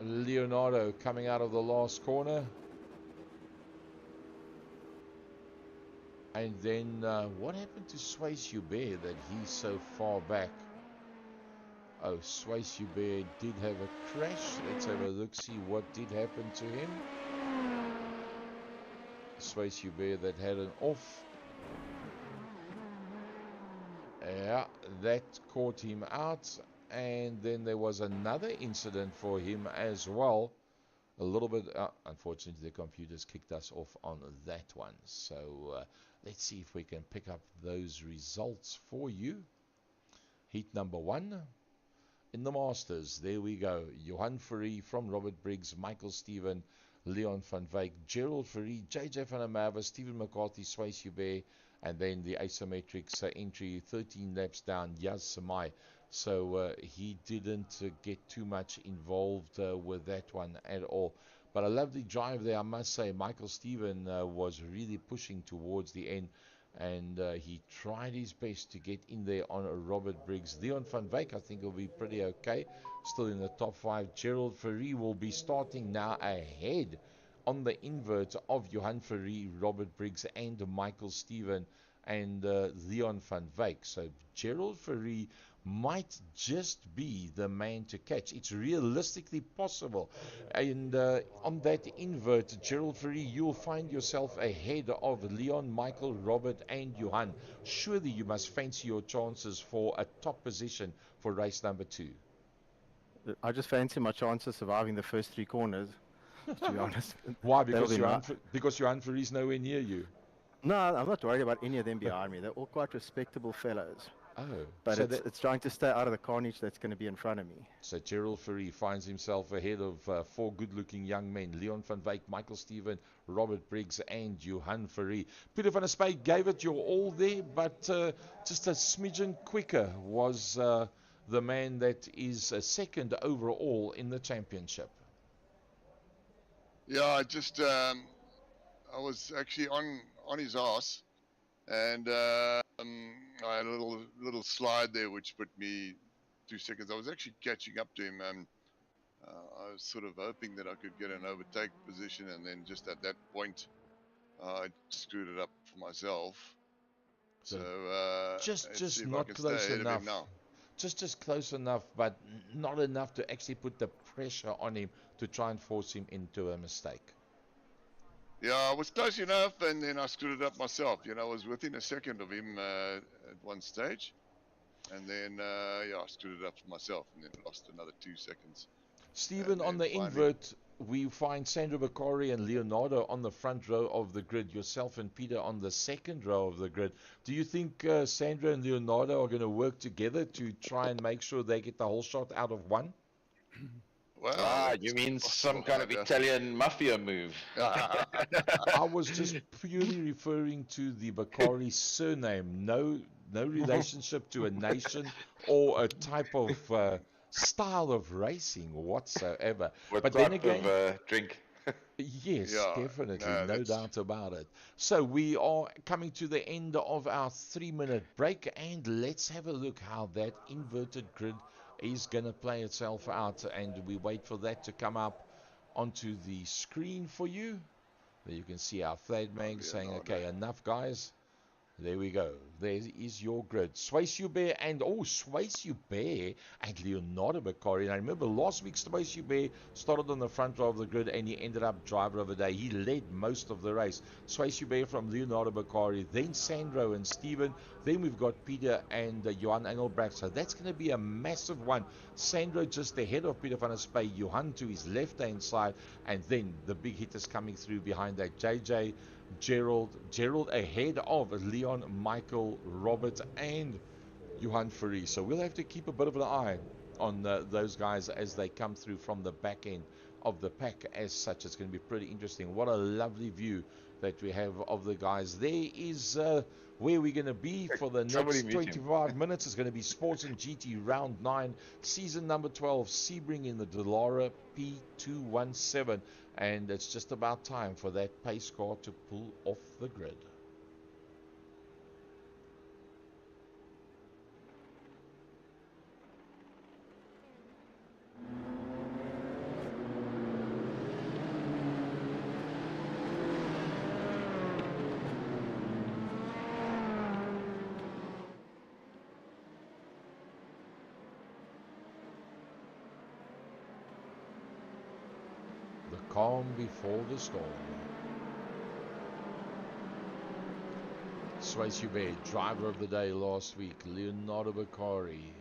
Leonardo coming out of the last corner. And then what happened to Swayze Hubert that he's so far back? Oh, Swayze Hubert did have a crash. Let's have a look, see what did happen to him. Swayze Hubert that had an off. Yeah, that caught him out. And then there was another incident for him as well. A little bit, unfortunately, the computers kicked us off on that one. So let's see if we can pick up those results for you. Heat number 1 in the Masters. There we go. Johan Fourie from Robert Briggs, Michael Stephen, Leon van Wyk, Gerald Fourie, JJ van der Merwe, Stephen McCarthy, Swayze Hubert, and then the asymmetrics entry 13 laps down, Yaz Samai. So he didn't get too much involved with that one at all. But a lovely drive there, I must say. Michael Stephen was really pushing towards the end, and he tried his best to get in there on Robert Briggs. Leon van Wyk, I think, will be pretty okay. Still in the top 5. Gerald Fourie will be starting now ahead on the invert of Johan Fourie, Robert Briggs, and Michael Stephen, and Leon van Wyk. So Gerald Fourie might just be the man to catch. It's realistically possible. And on that invert, Gerald Ferry, you'll find yourself ahead of Leon, Michael, Robert, and Johan. Surely you must fancy your chances for a top position for race number 2. I just fancy my chance of surviving the first 3 corners, to be honest. Why? That'll be Because Johan Ferry is nowhere near you. No, I'm not worried about any of them behind me. They're all quite respectable fellows. Oh, But so it's trying to stay out of the carnage that's going to be in front of me. So Gerald Ferry finds himself ahead of 4 good-looking young men, Leon van Wyk, Michael Steven, Robert Briggs, and Johan Ferry. Peter van der Spy gave it your all there, but just a smidgen quicker was the man that is second overall in the championship. Yeah, I was actually on his ass, and I had a little slide there which put me 2 seconds. I was actually catching up to him. I was sort of hoping that I could get an overtake position, and then just at that point, I screwed it up for myself. So just not close enough. Just close enough, but not enough to actually put the pressure on him to try and force him into a mistake. Yeah, I was close enough, and then I screwed it up myself. You know, I was within a second of him at one stage, and then I screwed it up for myself, and then lost another 2 seconds. Stephen, on the invert, we find Sandro Bakari and Leonardo on the front row of the grid, yourself and Peter on the second row of the grid. Do you think Sandro and Leonardo are going to work together to try and make sure they get the whole shot out of one? Well, you mean some kind of Italian mafia move? I was just purely referring to the Bakari surname. No relationship to a nation or a type of style of racing whatsoever. What but type then again, of drink? Yes, definitely, no doubt about it. So we are coming to the end of our 3-minute break, and let's have a look how that inverted grid is going to play itself out, and we wait for that to come up onto the screen for you. There you can see our flag man saying, okay, enough guys. There we go. There is your grid. Swayze Hubert and Leonardo Bakari. And I remember last week Swayze Hubert started on the front row of the grid and he ended up driver of the day. He led most of the race. Swayze Hubert from Leonardo Bakari, then Sandro and Steven. Then we've got Peter and Johan Engelbrecht. So that's going to be a massive one. Sandro just ahead of Peter van der Spy. Johan to his left-hand side. And then the big hitters coming through behind that. JJ, Gerald ahead of Leon, Michael, Robert, and Johan Ferry. So we'll have to keep a bit of an eye on those guys as they come through from the back end of the pack as such. It's going to be pretty interesting. What a lovely view that we have of the guys. There is where we're going to be for the next 25 minutes. It's going to be Sports and GT Round 9, Season number 12, Sebring in the DALLARA P217. And it's just about time for that pace car to pull off the grid. Calm before the storm. Swayze Hubert, driver of the day last week. Leonardo Bakari.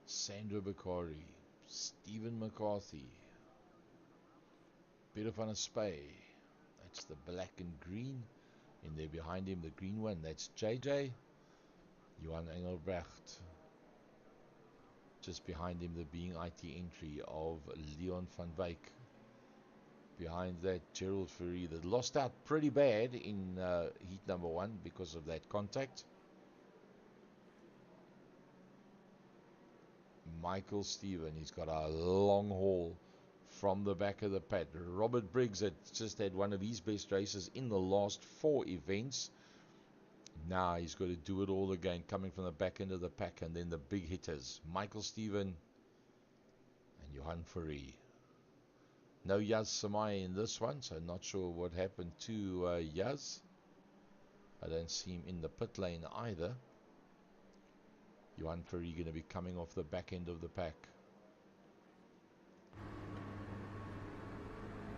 Sandro Bakari. Stephen McCarthy. Peter van der Spy. That's the black and green. And there behind him, the green one. That's JJ. Johan Engelbrecht. Just behind him, the being IT entry of Leon van Wyk. Behind that, Gerald Ferry that lost out pretty bad in heat number 1 because of that contact. Michael Steven, he's got a long haul from the back of the pad. Robert Briggs had just had one of his best races in the last 4 events. Now he's got to do it all again, coming from the back end of the pack, and then the big hitters, Michael Steven and Johan Ferry. No Yaz Samai in this one, so not sure what happened to Yaz. I don't see him in the pit lane either. Johan Ferry going to be coming off the back end of the pack.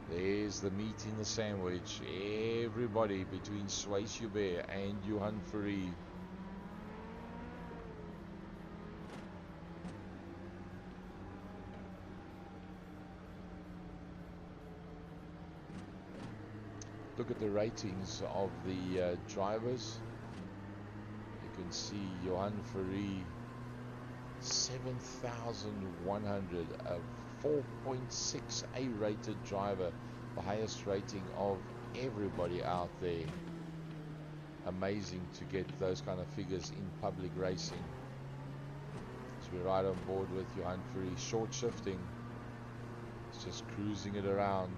There's the meat in the sandwich. Everybody between Swayze Joubert and Johan Ferry. Look at the ratings of the drivers. You can see Johan Ferry 7,100, a 4.6 A-rated driver, the highest rating of everybody out there. Amazing to get those kind of figures in public racing. So we're right on board with Johan Ferry, short shifting. It's just cruising it around.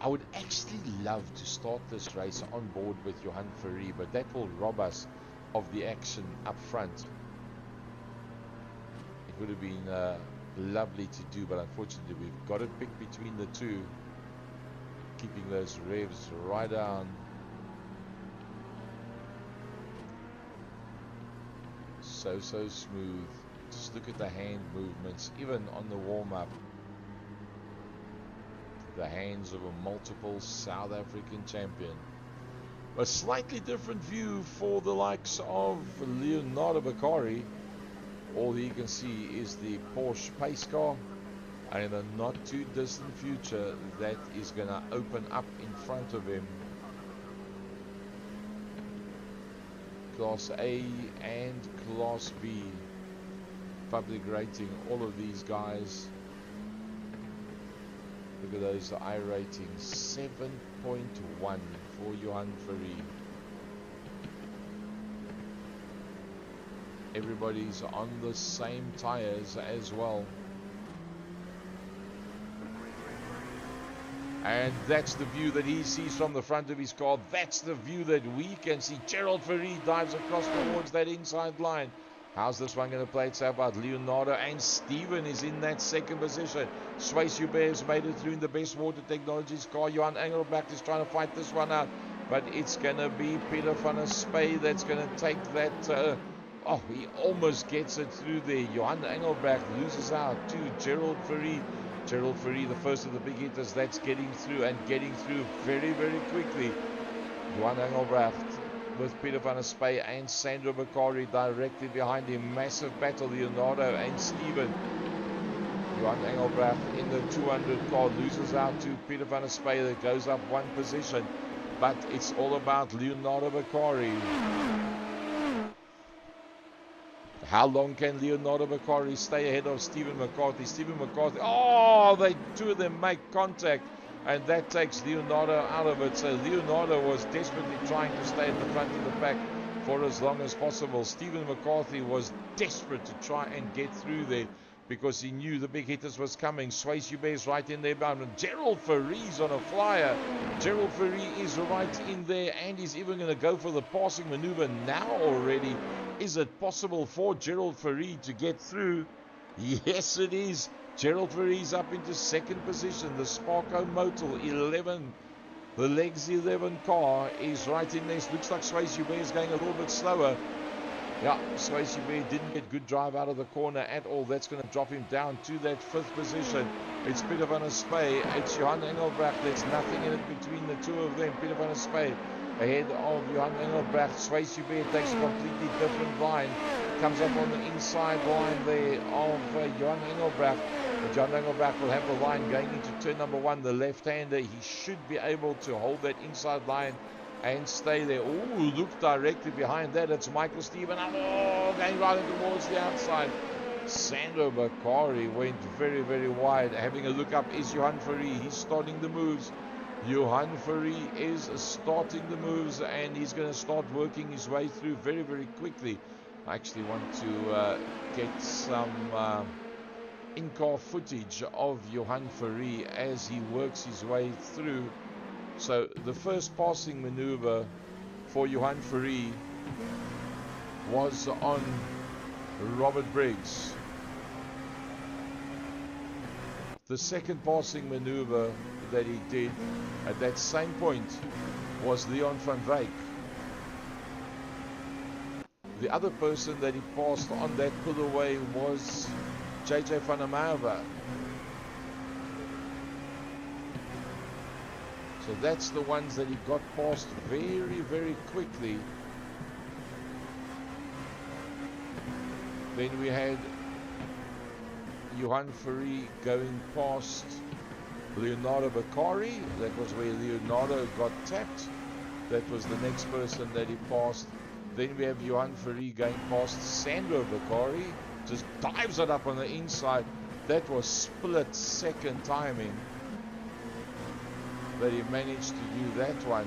I would actually love to start this race on board with Johan Ferry, but that will rob us of the action up front. It would have been lovely to do, but unfortunately we've got to pick between the two, keeping those revs right down. So smooth. Just look at the hand movements, even on the warm-up. The hands of a multiple South African champion. A slightly different view for the likes of Leonardo Bakari. All you can see is the Porsche pace car, and in the not too distant future that is going to open up in front of him. Class A and Class B public rating, all of these guys. Look at those I ratings, 7.1 for Johan Ferry. Everybody's on the same tires as well. And that's the view that he sees from the front of his car. That's the view that we can see. Gerald Ferry dives across towards that inside line. How's this one going to play itself out? Leonardo and Steven is in that second position. Swayze Joubert has made it through in the Best Water Technologies car. Johan Engelbrecht is trying to fight this one out. But it's going to be Peter van der Spey that's going to take that. Oh, he almost gets it through there. Johan Engelbrecht loses out to Gerald Ferry. Gerald Ferry, the first of the big hitters, that's getting through and getting through very, very quickly. Johan Engelbrecht with Peter van der Spey and Sandro Bakari directly behind him. Massive battle, Leonardo and Steven. Johan Engelbrecht in the 200 car loses out to Peter van der Spey that goes up one position. But it's all about Leonardo Bakari. How long can Leonardo Bakari stay ahead of Stephen McCarthy? Stephen McCarthy, oh, they two of them make contact, and that takes Leonardo out of it. So Leonardo was desperately trying to stay at the front of the pack for as long as possible. Stephen McCarthy was desperate to try and get through there because he knew the big hitters was coming. Swayze Joubert is right in there bound. Gerald Ferry's on a flyer. Gerald Ferry is right in there, and he's even going to go for the passing maneuver now already. Is it possible for Gerald Ferry to get through? Yes, it is. Gerald Ferry's up into second position. The Sparko Motul 11, the Legs 11 car is right in there. Looks like Swayze Joubert is going a little bit slower. Yeah, Swayze Joubert didn't get good drive out of the corner at all. That's going to drop him down to that fifth position. It's Peter van der Spey. It's Johan Engelbrecht. There's nothing in it between the two of them. Peter van der Spey ahead of Johan Engelbrecht. Swayze Joubert takes a completely different line. Comes up on the inside line there of Johan Engelbrecht. Johan Engelbrecht will have the line going into turn number one. The left-hander, he should be able to hold that inside line and stay there. Oh, look directly behind that. It's Michael Steven. Oh, going right towards the outside. Sandro Bakari went very, very wide. Having a look up is Johan Ferry. He's starting the moves. Johan Ferry is starting the moves, and he's going to start working his way through very, very quickly. I actually want to get some in-car footage of Johan Ferry as he works his way through. So the first passing maneuver for Johan Ferry was on Robert Briggs. The second passing maneuver that he did at that same point was Leon van Wyk. The other person that he passed on that pull-away was JJ van der Merwe. So that's the ones that he got past very, very quickly. Then we had Johan Fourie going past Leonardo Beccari. That was where Leonardo got tapped. That was the next person that he passed. Then we have Johan Fourie going past Sandro Beccari. Just dives it up on the inside. That was split second timing that he managed to do that one.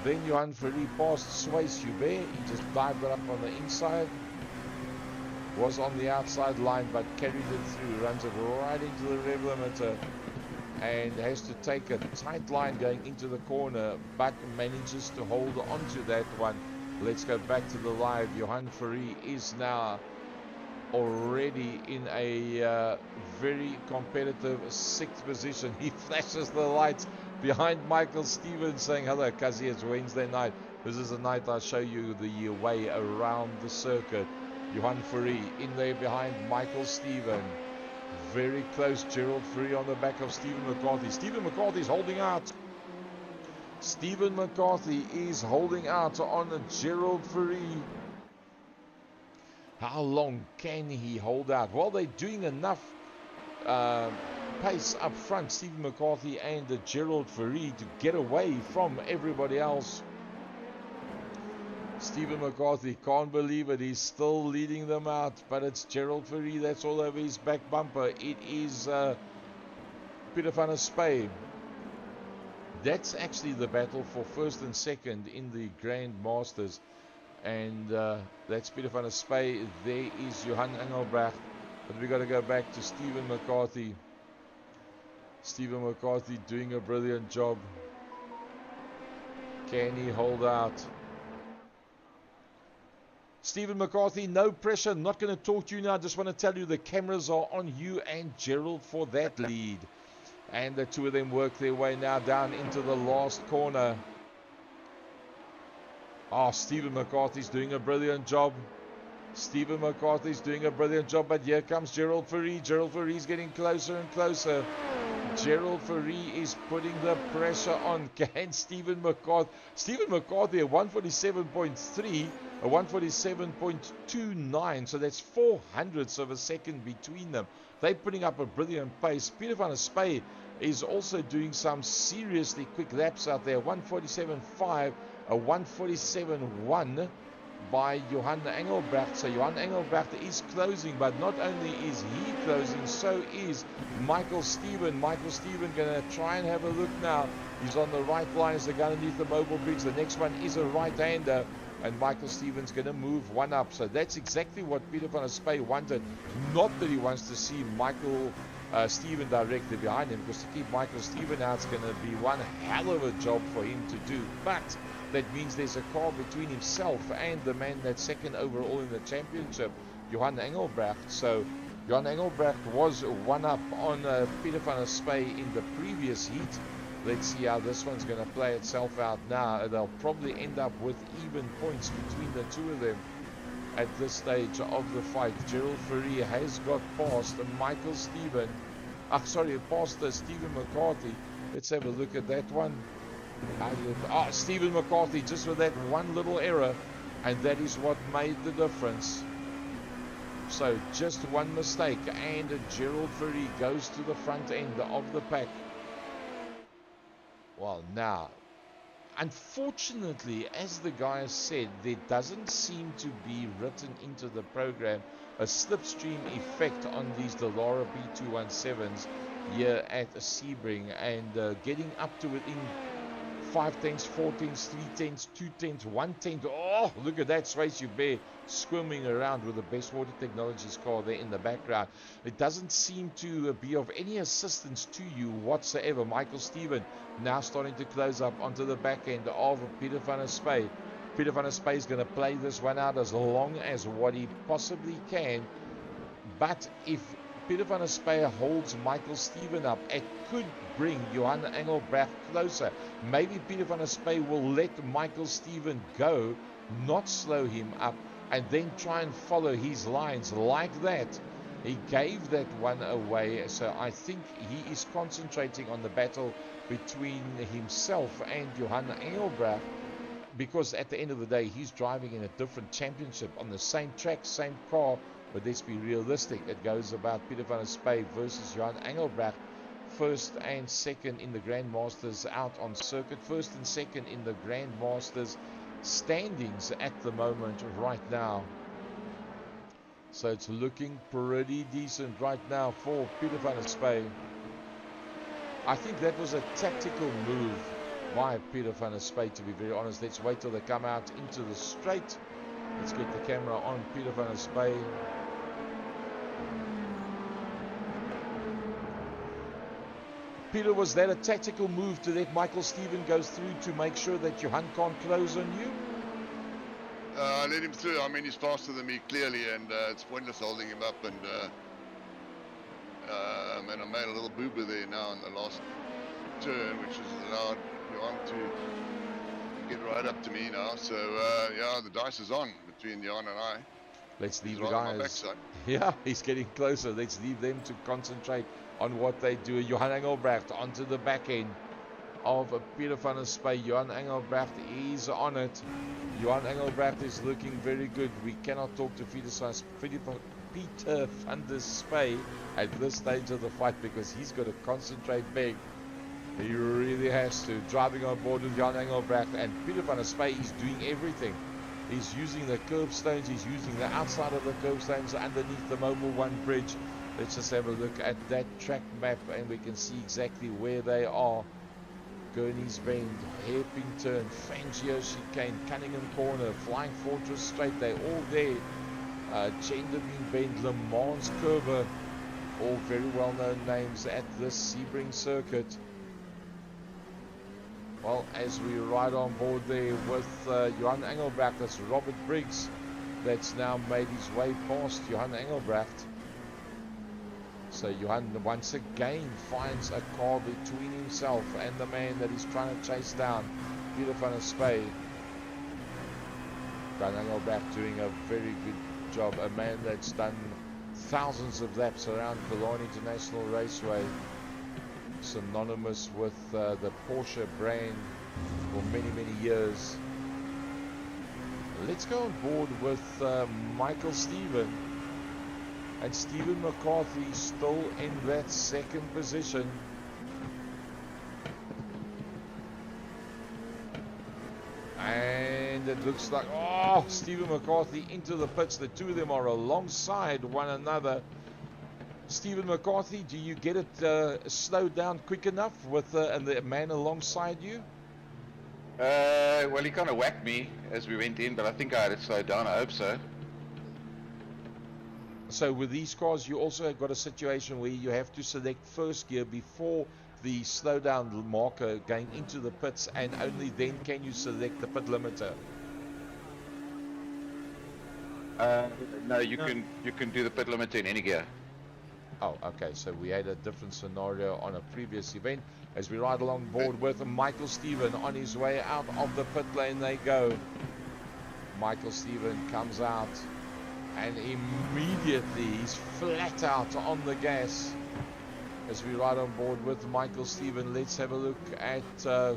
Then Johan Fourie passed Suisse Hubert. He just dived it up on the inside. Was on the outside line but carried it through. Runs it right into the rev limiter. And has to take a tight line going into the corner, but manages to hold on to that one. Let's go back to the live. Johan Fourie is now already in a very competitive 6th position. He flashes the lights behind Michael Stevens saying, hello Kazi, it's Wednesday night. This is the night I show you the way around the circuit. Johan Fourie in there behind Michael Stevens. Very close, Gerald Fourie on the back of Stephen McCarthy. Stephen McCarthy is holding out. Stephen McCarthy is holding out on Gerald Fourie. How long can he hold out? Well, they're doing enough pace up front, Stephen McCarthy and Gerald Fourie, to get away from everybody else. Stephen McCarthy can't believe it. He's still leading them out, but it's Gerald Fourie that's all over his back bumper. It is Peter van der Spey. That's actually the battle for first and second in the Grand Masters. And that's Peter van der Spey. There is Johan Engelbrecht. But we got to go back to Stephen McCarthy. Stephen McCarthy doing a brilliant job. Can he hold out? Stephen McCarthy, no pressure. Not going to talk to you now. I just want to tell you the cameras are on you and Gerald for that lead. And the two of them work their way now down into the last corner. Oh, Stephen McCarthy's doing a brilliant job. Stephen McCarthy's doing a brilliant job. But here comes Gerald Fourie. Gerald Fourie's getting closer and closer. Gerald Fourie is putting the pressure on. Can Stephen McCarthy? Stephen McCarthy at 147.3, a 147.29. So that's 400ths of a second between them. They're putting up a brilliant pace. Peter van der Spey is also doing some seriously quick laps out there. 147.5, a 147.1 by Johan Engelbrecht. So Johan Engelbrecht is closing, but not only is he closing, so is Michael Stevens. Michael Stevens going to try and have a look now. He's on the right line as they go underneath the mobile bridge. The next one is a right-hander, and Michael Stevens going to move one up. So that's exactly what Peter van der Spey wanted. Not that he wants to see Michael Stevens directly behind him, because to keep Michael Stevens out is going to be one hell of a job for him to do. But that means there's a car between himself and the man that's second overall in the championship, Johan Engelbrecht. So Johan Engelbrecht was one up on Peter van der Spey in the previous heat. Let's see how this one's going to play itself out now. They'll probably end up with even points between the two of them at this stage of the fight. Gerald Fourie has got past Michael Stevens. Past Stephen McCarthy. Let's have a look at that one. Stephen McCarthy just with that one little error, and that is what made the difference. So just one mistake, and Gerald Fourie goes to the front end of the pack. Well, now, unfortunately, as the guy said, there doesn't seem to be written into the program a slipstream effect on these Dallara B217s here at Sebring, and getting up to within 5 tenths, 4 tenths, 3 tenths, 2 tenths, 1 tenth. Oh, look at that Suisse Hubert squirming around with the Best Water Technologies car there in the background. It doesn't seem to be of any assistance to you whatsoever. Michael Stevens now starting to close up onto the back end of Peter van der Spey. Peter van der Spey is going to play this one out as long as what he possibly can. But if Peter van der Spey holds Michael Stevens up, it could bring Johan Engelbrecht closer. Maybe Peter van der Spey will let Michael Stevens go not slow him up, and then try and follow his lines like that. He gave that one away, so I think he is concentrating on the battle between himself and Johan Engelbrecht, because at the end of the day, he's driving in a different championship on the same track, same car, but let's be realistic. It goes about Peter van der Spey versus Johan Engelbrecht, first and second in the Grandmasters out on circuit, first and second in the Grandmasters standings at the moment right now. So it's looking pretty decent right now for Peter van der Spey. I think that was a tactical move by Peter van der Spey, to be very honest. Let's wait till they come out into the straight. Let's get the camera on Peter van der Spey. Peter, was that a tactical move to let Michael Steven go through to make sure that Johan can't close on you? I let him through. I mean, he's faster than me, clearly, and it's pointless holding him up. And I made a little boo-boo there now in the last turn, which has allowed Johan to get right up to me now. So, yeah, the dice is on between Johan and I. Let's leave He's the right on my guys. backside. Yeah, he's getting closer. Let's leave them to concentrate on what they do. Johan Engelbrecht onto the back end of Peter van der Spey. Johan Engelbrecht is on it. Johan Engelbrecht is looking very good. We cannot talk to Peter van der Spey at this stage of the fight because he's got to concentrate big. He really has to. Driving on board with Johan Engelbrecht, and Peter van der Spey is doing everything. He's using the curbstones, he's using the outside of the curbstones underneath the Mobile One bridge. Let's just have a look at that track map and we can see exactly where they are. Gurney's Bend, Hairpin Turn, Fangio Chicane, Cunningham Corner, Flying Fortress Straight, they're all there. Genderbean Bend, Le Mans Curve, all very well known names at this Sebring circuit. Well, as we ride on board there with Johan Engelbrecht, that's Robert Briggs that's now made his way past Johan Engelbrecht. So Johan once again finds a car between himself and the man that he's trying to chase down, Peter van der Spey. Johan Engelbrecht doing a very good job, a man that's done thousands of laps around Cologne International Raceway, synonymous with the Porsche brand for many, many years. Let's go on board with Michael Steven. And Stephen McCarthy still in that second position. And it looks like, oh, Stephen McCarthy into the pits. The two of them are alongside one another. Stephen McCarthy, do you get it slowed down quick enough with and the man alongside you? Well, he kind of whacked me as we went in, but I think I had it slowed down. I hope so. So with these cars, you also have got a situation where you have to select first gear before the slowdown marker going into the pits, and only then can you select the pit limiter. No, you can do the pit limiter in any gear. Oh, okay. So we had a different scenario on a previous event. As we ride along board with Michael Steven on his way out of the pit lane, they go. Michael Steven comes out. And immediately he's flat out on the gas. As we ride on board with Michael Steven, let's have a look at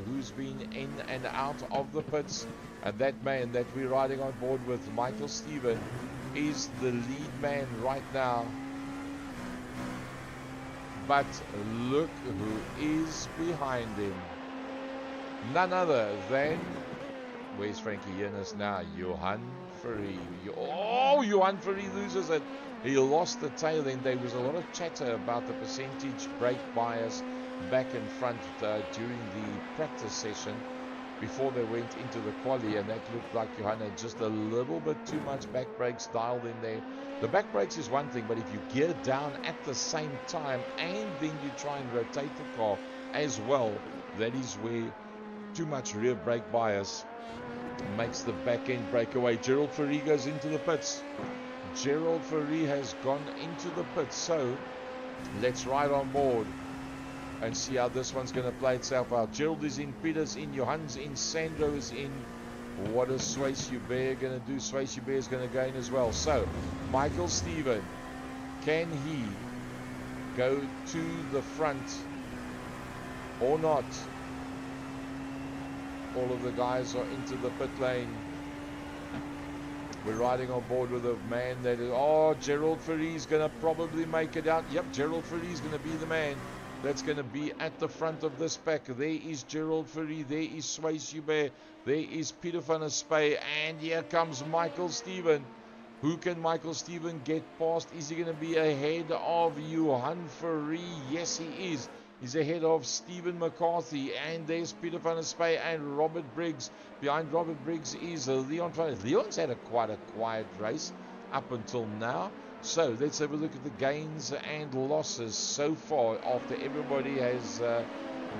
who's been in and out of the pits. And that man that we're riding on board with, Michael Steven, is the lead man right now. But look who is behind him. None other than, where's Frankie Yernes now? Johan Ferry. Oh, Johan Ferry loses it. He lost the tail end. There was a lot of chatter about the percentage brake bias back and front during the practice session before they went into the quali, and that looked like Johan had just a little bit too much back brakes dialed in there. The back brakes is one thing, but if you gear down at the same time and then you try and rotate the car as well, that is where too much rear brake bias makes the back end break away. Gerald Ferry goes into the pits. Gerald Ferry has gone into the pits. So let's ride on board and see how this one's going to play itself out. Gerald is in, Peter's in, Johan's in, Sandro is in. What is Swayze Bear going to do? Swayze Bear is going to go in as well. So, Michael Stephen, can he go to the front or not? All of the guys are into the pit lane. We're riding on board with a man that is... Oh, Gerald Ferrie's going to probably make it out. Yep, Gerald Ferrie's going to be the man that's going to be at the front of this pack. There is Gerald Ferrie. There is Swayze Bear. There is Peter van der Spey. And here comes Michael Stephen. Who can Michael Stephen get past? Is he going to be ahead of Johan Ferrie? Yes, he is. He's ahead of Stephen McCarthy, and there's Peter van der Spey and Robert Briggs. Behind Robert Briggs is Leon van. Leon's had quite a quiet race up until now. So let's have a look at the gains and losses so far after everybody has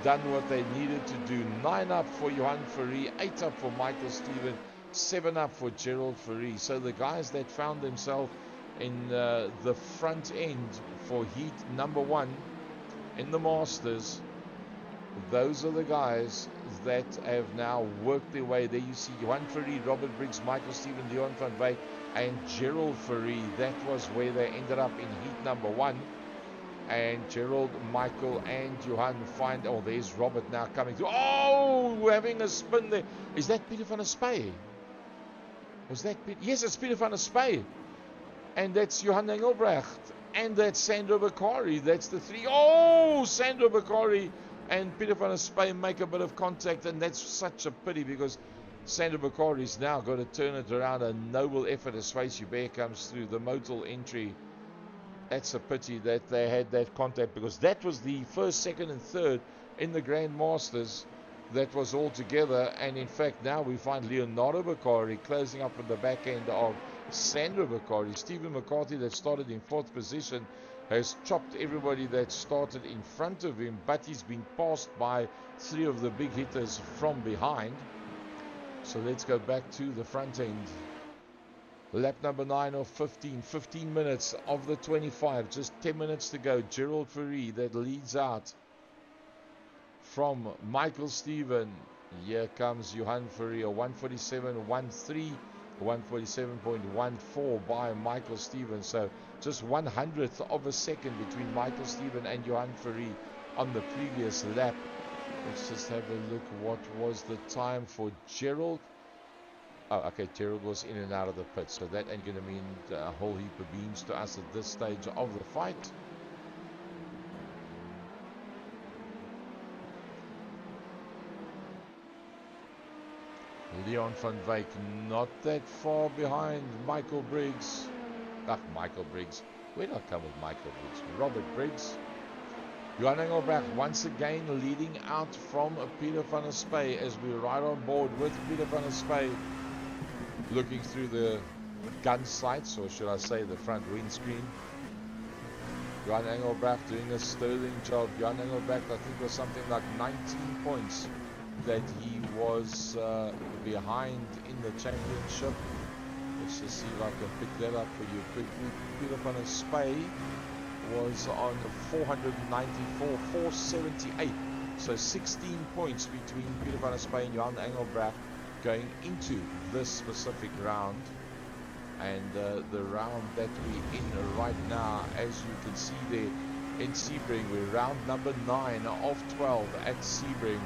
done what they needed to do. 9 up for Johan Ferrie, 8 up for Michael Stephen, 7 up for Gerald Ferrie. So the guys that found themselves in the front end for heat number 1 in the Masters, those are the guys that have now worked their way. There you see Johan Ferrie, Robert Briggs, Michael Stephen, Leon van Wyk and Gerald Ferrie. That was where they ended up in heat number 1. And Gerald, Michael and Johan find... Oh, there's Robert now coming through. Oh, we're having a spin there. Is that Peter van der Spey? Was that Peter? Yes, it's Peter van der Spey. And that's Johan Engelbrecht. And that's Sandro Bakari. That's the 3. Oh, Sandro Bakari and Peter van der Spey make a bit of contact. And that's such a pity because Sandro Bakari's now got to turn it around. A noble effort as Swayze Bear comes through the modal entry. That's a pity that they had that contact because that was the first, second and third in the Grand Masters. That was all together. And in fact, now we find Leonardo Bakari closing up at the back end of Sandro Bakari. Stephen McCarthy, that started in 4th position, has chopped everybody that started in front of him, but he's been passed by 3 of the big hitters from behind. So let's go back to the front end. Lap number 9 of 15 minutes of the 25, just 10 minutes to go. Gerald Ferrie that leads out from Michael Stephen. Here comes Johan Ferrie, a 147.13, 147.14 by Michael Stephen. So just 1/100th of a second between Michael Stephen and Johan Ferrie on the previous lap. Let's just have a look. What was the time for Gerald? Oh, okay, Gerald was in and out of the pit, so that ain't going to mean a whole heap of beans to us at this stage of the fight. Leon van Wyk not that far behind Michael Briggs. Michael Briggs. Where did I come with Michael Briggs? Robert Briggs. Johan Engelbrecht once again leading out from Peter van der Spey as we ride on board with Peter van der Spey. Looking through the gun sights, or should I say the front windscreen. Johan Engelbrecht doing a sterling job. Johan Engelbrecht, I think, was something like 19 points that he was behind in the championship. Let's just see if I can pick that up for you quickly. Peter van der Spey was on 494, 478. So 16 points between Peter van der Spey and Johan Engelbrecht going into this specific round. And the round that we're in right now, as you can see there in Sebring, we're round number 9 of 12 at Sebring.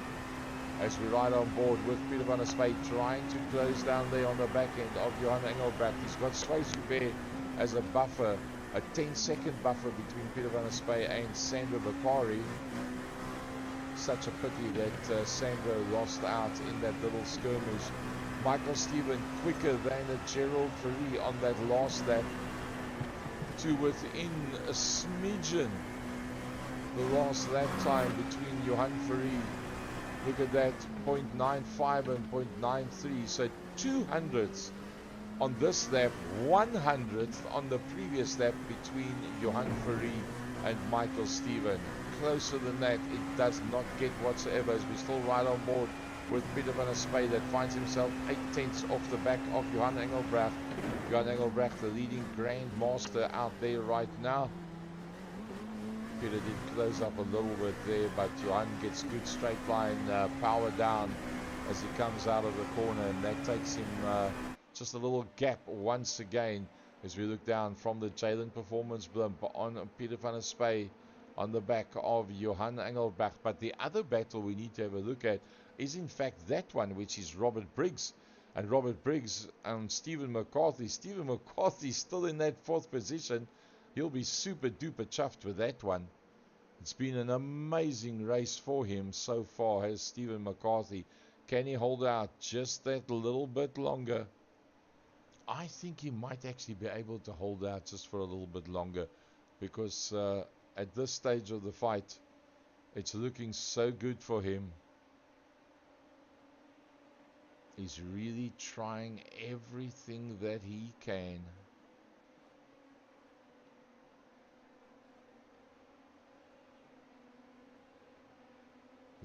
As we ride on board with Peter van der Spey trying to close down there on the back end of Johan Engelbrecht. He's got Swayze Bear as a buffer, a 10-second buffer between Peter van der Spey and Sandro Bakari. Such a pity that Sandro lost out in that little skirmish. Michael Stephen quicker than Gerald Ferrie on that last lap to within a smidgen the last lap time between Johan Ferrie. Look at that, 0.95 and 0.93, so 200ths on this lap, 100th on the previous lap between Johan Ferrie and Michael Stephen. Closer than that, it does not get whatsoever as we still ride on board with Peter van der Spey that finds himself 8/10 off the back of Johan Engelbrecht. Johan Engelbrecht, the leading Grand Master out there right now. Peter did close up a little bit there, but Johan gets good straight line power down as he comes out of the corner, and that takes him just a little gap once again as we look down from the Jalen performance blimp on Peter van der Spey on the back of Johan Engelbach. But the other battle we need to have a look at is in fact that one, which is Robert Briggs. And Robert Briggs and Stephen McCarthy. Stephen McCarthy still in that 4th position. He'll be super duper chuffed with that one. It's been an amazing race for him so far, has Stephen McCarthy. Can he hold out just that little bit longer? I think he might actually be able to hold out just for a little bit longer, because at this stage of the fight, it's looking so good for him. He's really trying everything that he can.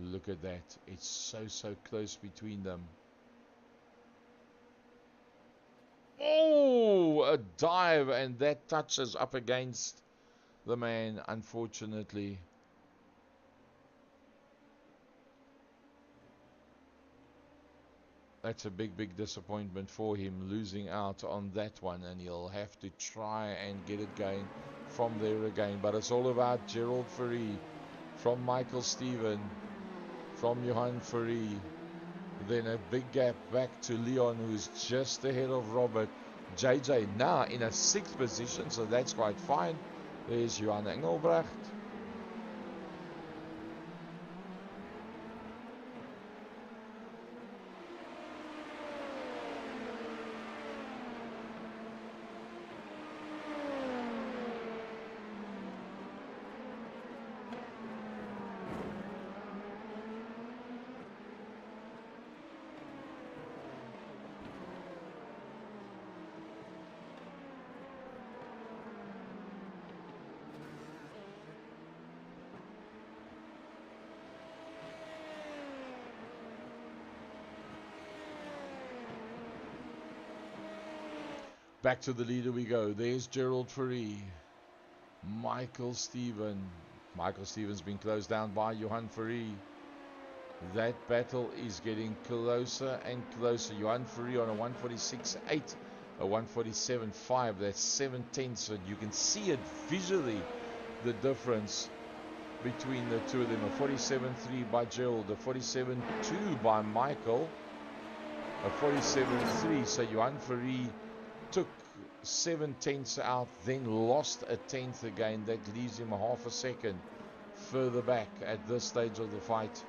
Look at that. It's so close between them. Oh, a dive, and that touches up against the man, unfortunately. That's a big disappointment for him, losing out on that one, and he'll have to try and get it going from there again. But it's all about Gerald Fourie from Michael Steven, from Johan Fourie. Then a big gap back to Leon, who's just ahead of Robert. JJ now in a 6th position, so that's quite fine. There's Johan Engelbrecht. Back to the leader we go. There's Gerald Fourie. Michael Steven. Michael Steven's been closed down by Johan Fourie. That battle is getting closer and closer. Johan Fourie on a 146.8, a 147.5. That's 7/10. And you can see it visually, the difference between the two of them. A 47.3 by Gerald, a 47.2 by Michael, a 47.3. So Johan Fourie took 7/10 out, then lost a 10th again. That leaves him a half a second further back at this stage of the fight.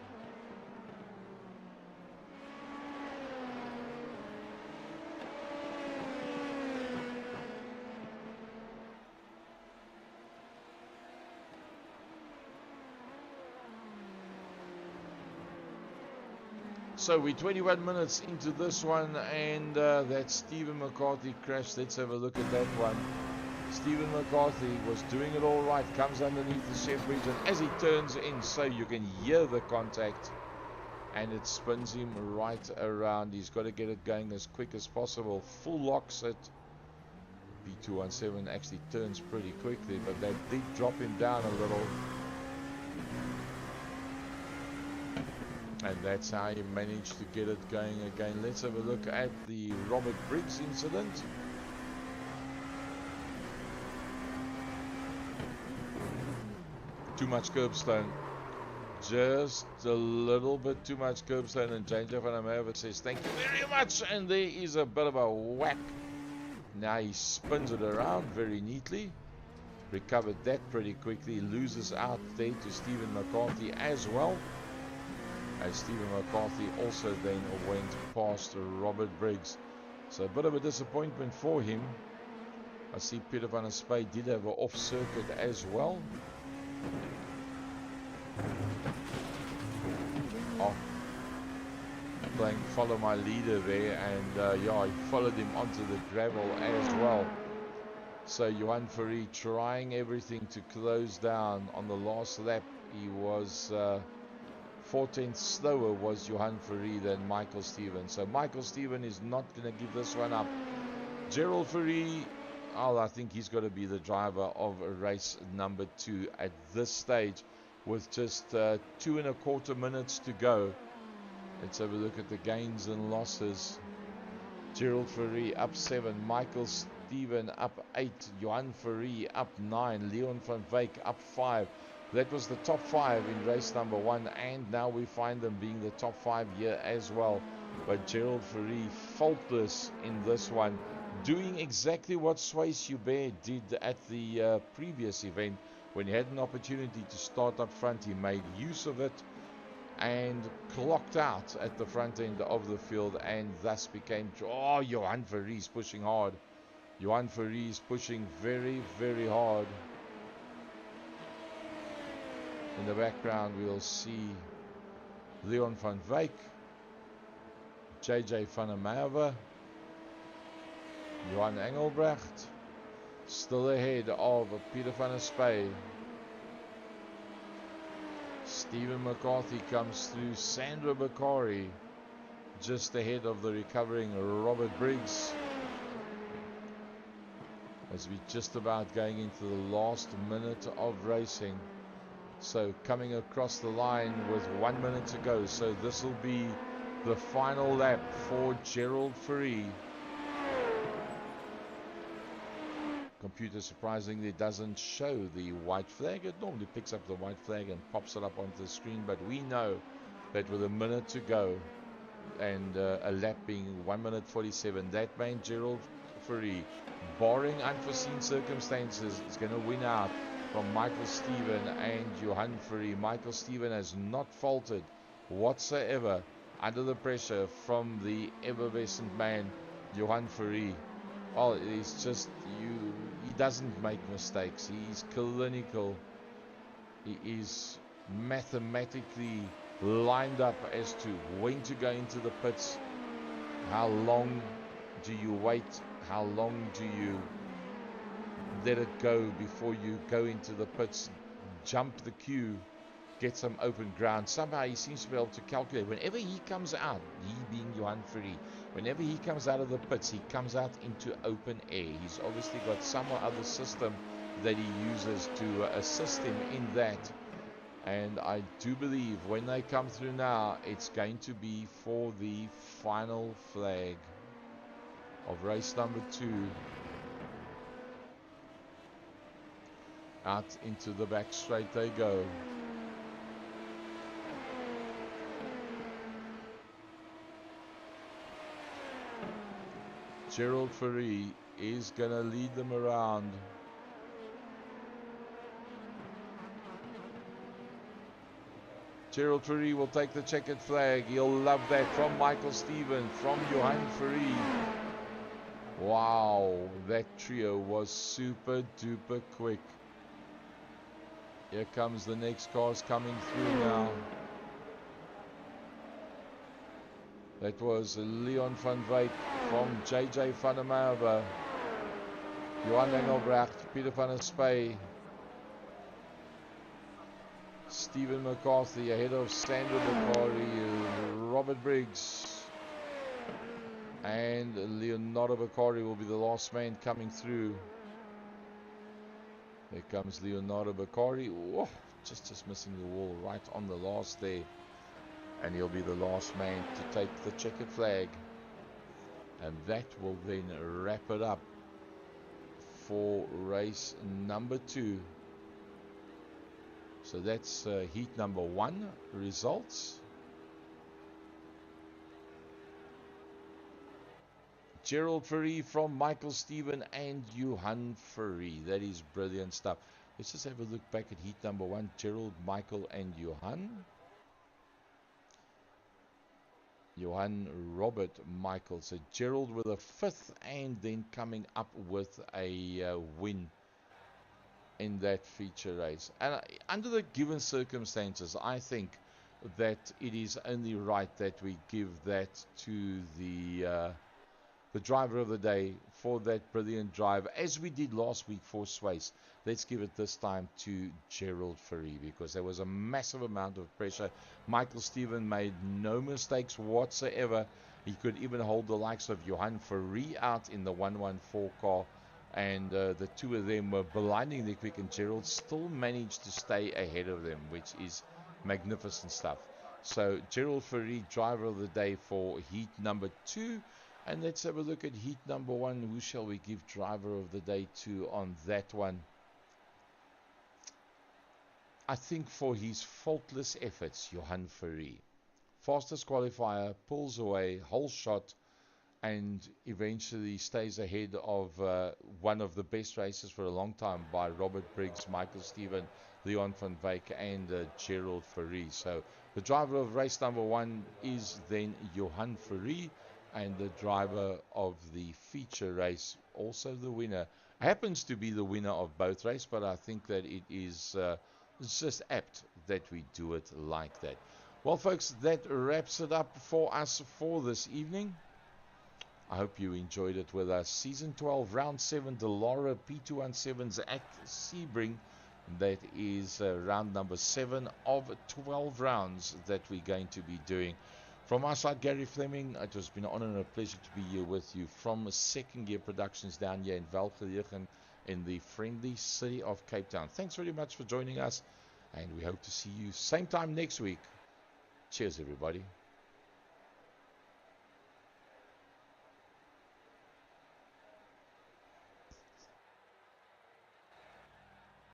So we're 21 minutes into this one, and that Stephen McCarthy crash. Let's have a look at that one. Stephen McCarthy was doing it all right, comes underneath the chef bridge, and as he turns in, so you can hear the contact, and it spins him right around. He's got to get it going as quick as possible. Full locks it. B217 actually turns pretty quickly, but that did drop him down a little. And that's how he managed to get it going again. Let's have a look at the Robert Briggs incident. Too much curbstone. Just a little bit too much curbstone. And James Van Amerwe says, thank you very much. And there is a bit of a whack. Now he spins it around very neatly. Recovered that pretty quickly. Loses out there to Stephen McCarthy as well. As Stephen McCarthy also then went past Robert Briggs. So a bit of a disappointment for him. I see Peter van der Spey did have an off circuit as well. Oh, playing follow my leader there, and yeah, he followed him onto the gravel as well. So Johan Fourie trying everything to close down on the last lap. He was 4/10 slower was Johan Fourie than Michael Steven. So Michael Steven is not going to give this one up. Gerald Fourie, oh, I think he's got to be the driver of race number 2 at this stage, with just 2.25 minutes to go. Let's have a look at the gains and losses. Gerald Fourie up 7, Michael Steven up 8, Johan Fourie up 9, Leon van Wyk up 5. That was the top 5 in race number 1, and now we find them being the top 5 here as well. But Gerald Fourie faultless in this one, doing exactly what Swayze Hubert did at the previous event. When he had an opportunity to start up front, he made use of it and clocked out at the front end of the field, and thus became... Oh, Johan Fourie is pushing hard. Johan Fourie is pushing very, very hard. In the background, we'll see Leon van Wyk, JJ van der Merwe, Johan Engelbrecht, still ahead of Peter van der Spey. Stephen McCarthy comes through. Sandra Bakari just ahead of the recovering Robert Briggs. As we're just about going into the last minute of racing. So coming across the line with 1 minute to go. So this will be the final lap for Gerald Fourie. Computer surprisingly doesn't show the white flag. It normally picks up the white flag and pops it up onto the screen, but we know that with a minute to go and a lap being 1 minute 47, that man Gerald Fourie, barring unforeseen circumstances, is going to win out from Michael Steven and Johan Fourie. Michael Steven has not faltered whatsoever under the pressure from the effervescent man Johan Fourie. Well, it's just he doesn't make mistakes. He's clinical. He is mathematically lined up as to when to go into the pits. How long do you wait? How long do you let it go before you go into the pits? Jump the queue, get some open ground. Somehow he seems to be able to calculate. Whenever he comes out, he being Johan Fourie, whenever he comes out of the pits, he comes out into open air. He's obviously got some other system that he uses to assist him in that. And I do believe when they come through now, it's going to be for the final flag of race number 2. Out into the back straight they go. Gerald Fourie is going to lead them around. Gerald Fourie will take the checkered flag. He'll love that from Michael Steven, from Johan Fourie. Wow, that trio was super duper quick. Here comes the next cars coming through now. That was Leon van Wyk from JJ van der Merwe, Johan Engelbrecht, Peter van der Spey, Stephen McCarthy ahead of Sandra Bakari, Robert Briggs, and Leonardo Bakari will be the last man coming through. There comes Leonardo Bakari. Oh, just missing the wall right on the last there. And he'll be the last man to take the checkered flag. And that will then wrap it up for race number 2. So that's heat number 1 results. Gerald Fourie from Michael Steven and Johan Fourie. That is brilliant stuff. Let's just have a look back at heat number 1. Gerald, Michael and Johan. Johan, Robert, Michael. So Gerald with a 5th and then coming up with a win in that feature race. And under the given circumstances, I think that it is only right that we give that to the driver of the day for that brilliant drive, as we did last week for Swayze. Let's give it this time to Gerald Fourie, because there was a massive amount of pressure. Michael Steven made no mistakes whatsoever. He could even hold the likes of Johan Fourie out in the 114 car, and the two of them were blindingly quick, and Gerald still managed to stay ahead of them, which is magnificent stuff. So Gerald Ferry, driver of the day for heat number 2. And let's have a look at heat number 1. Who shall we give driver of the day to on that one? I think for his faultless efforts, Johan Ferry. Fastest qualifier, pulls away, whole shot, and eventually stays ahead of one of the best races for a long time by Robert Briggs, Michael Stephen, Leon van Wyk, and Gerald Ferry. So the driver of race number 1 is then Johan Ferry, and the driver of the feature race, also the winner, happens to be the winner of both races, but I think that it is it's just apt that we do it like that. Well, folks, that wraps it up for us for this evening. I hope you enjoyed it with us. Season 12, Round 7, DALLARA P217s at Sebring. That is round number 7 of 12 rounds that we're going to be doing. From our side, Gary Fleming, it has been an honor and a pleasure to be here with you from Second Gear Productions down here in Valgelegen in the friendly city of Cape Town. Thanks very much for joining us, and we hope to see you same time next week. Cheers, everybody.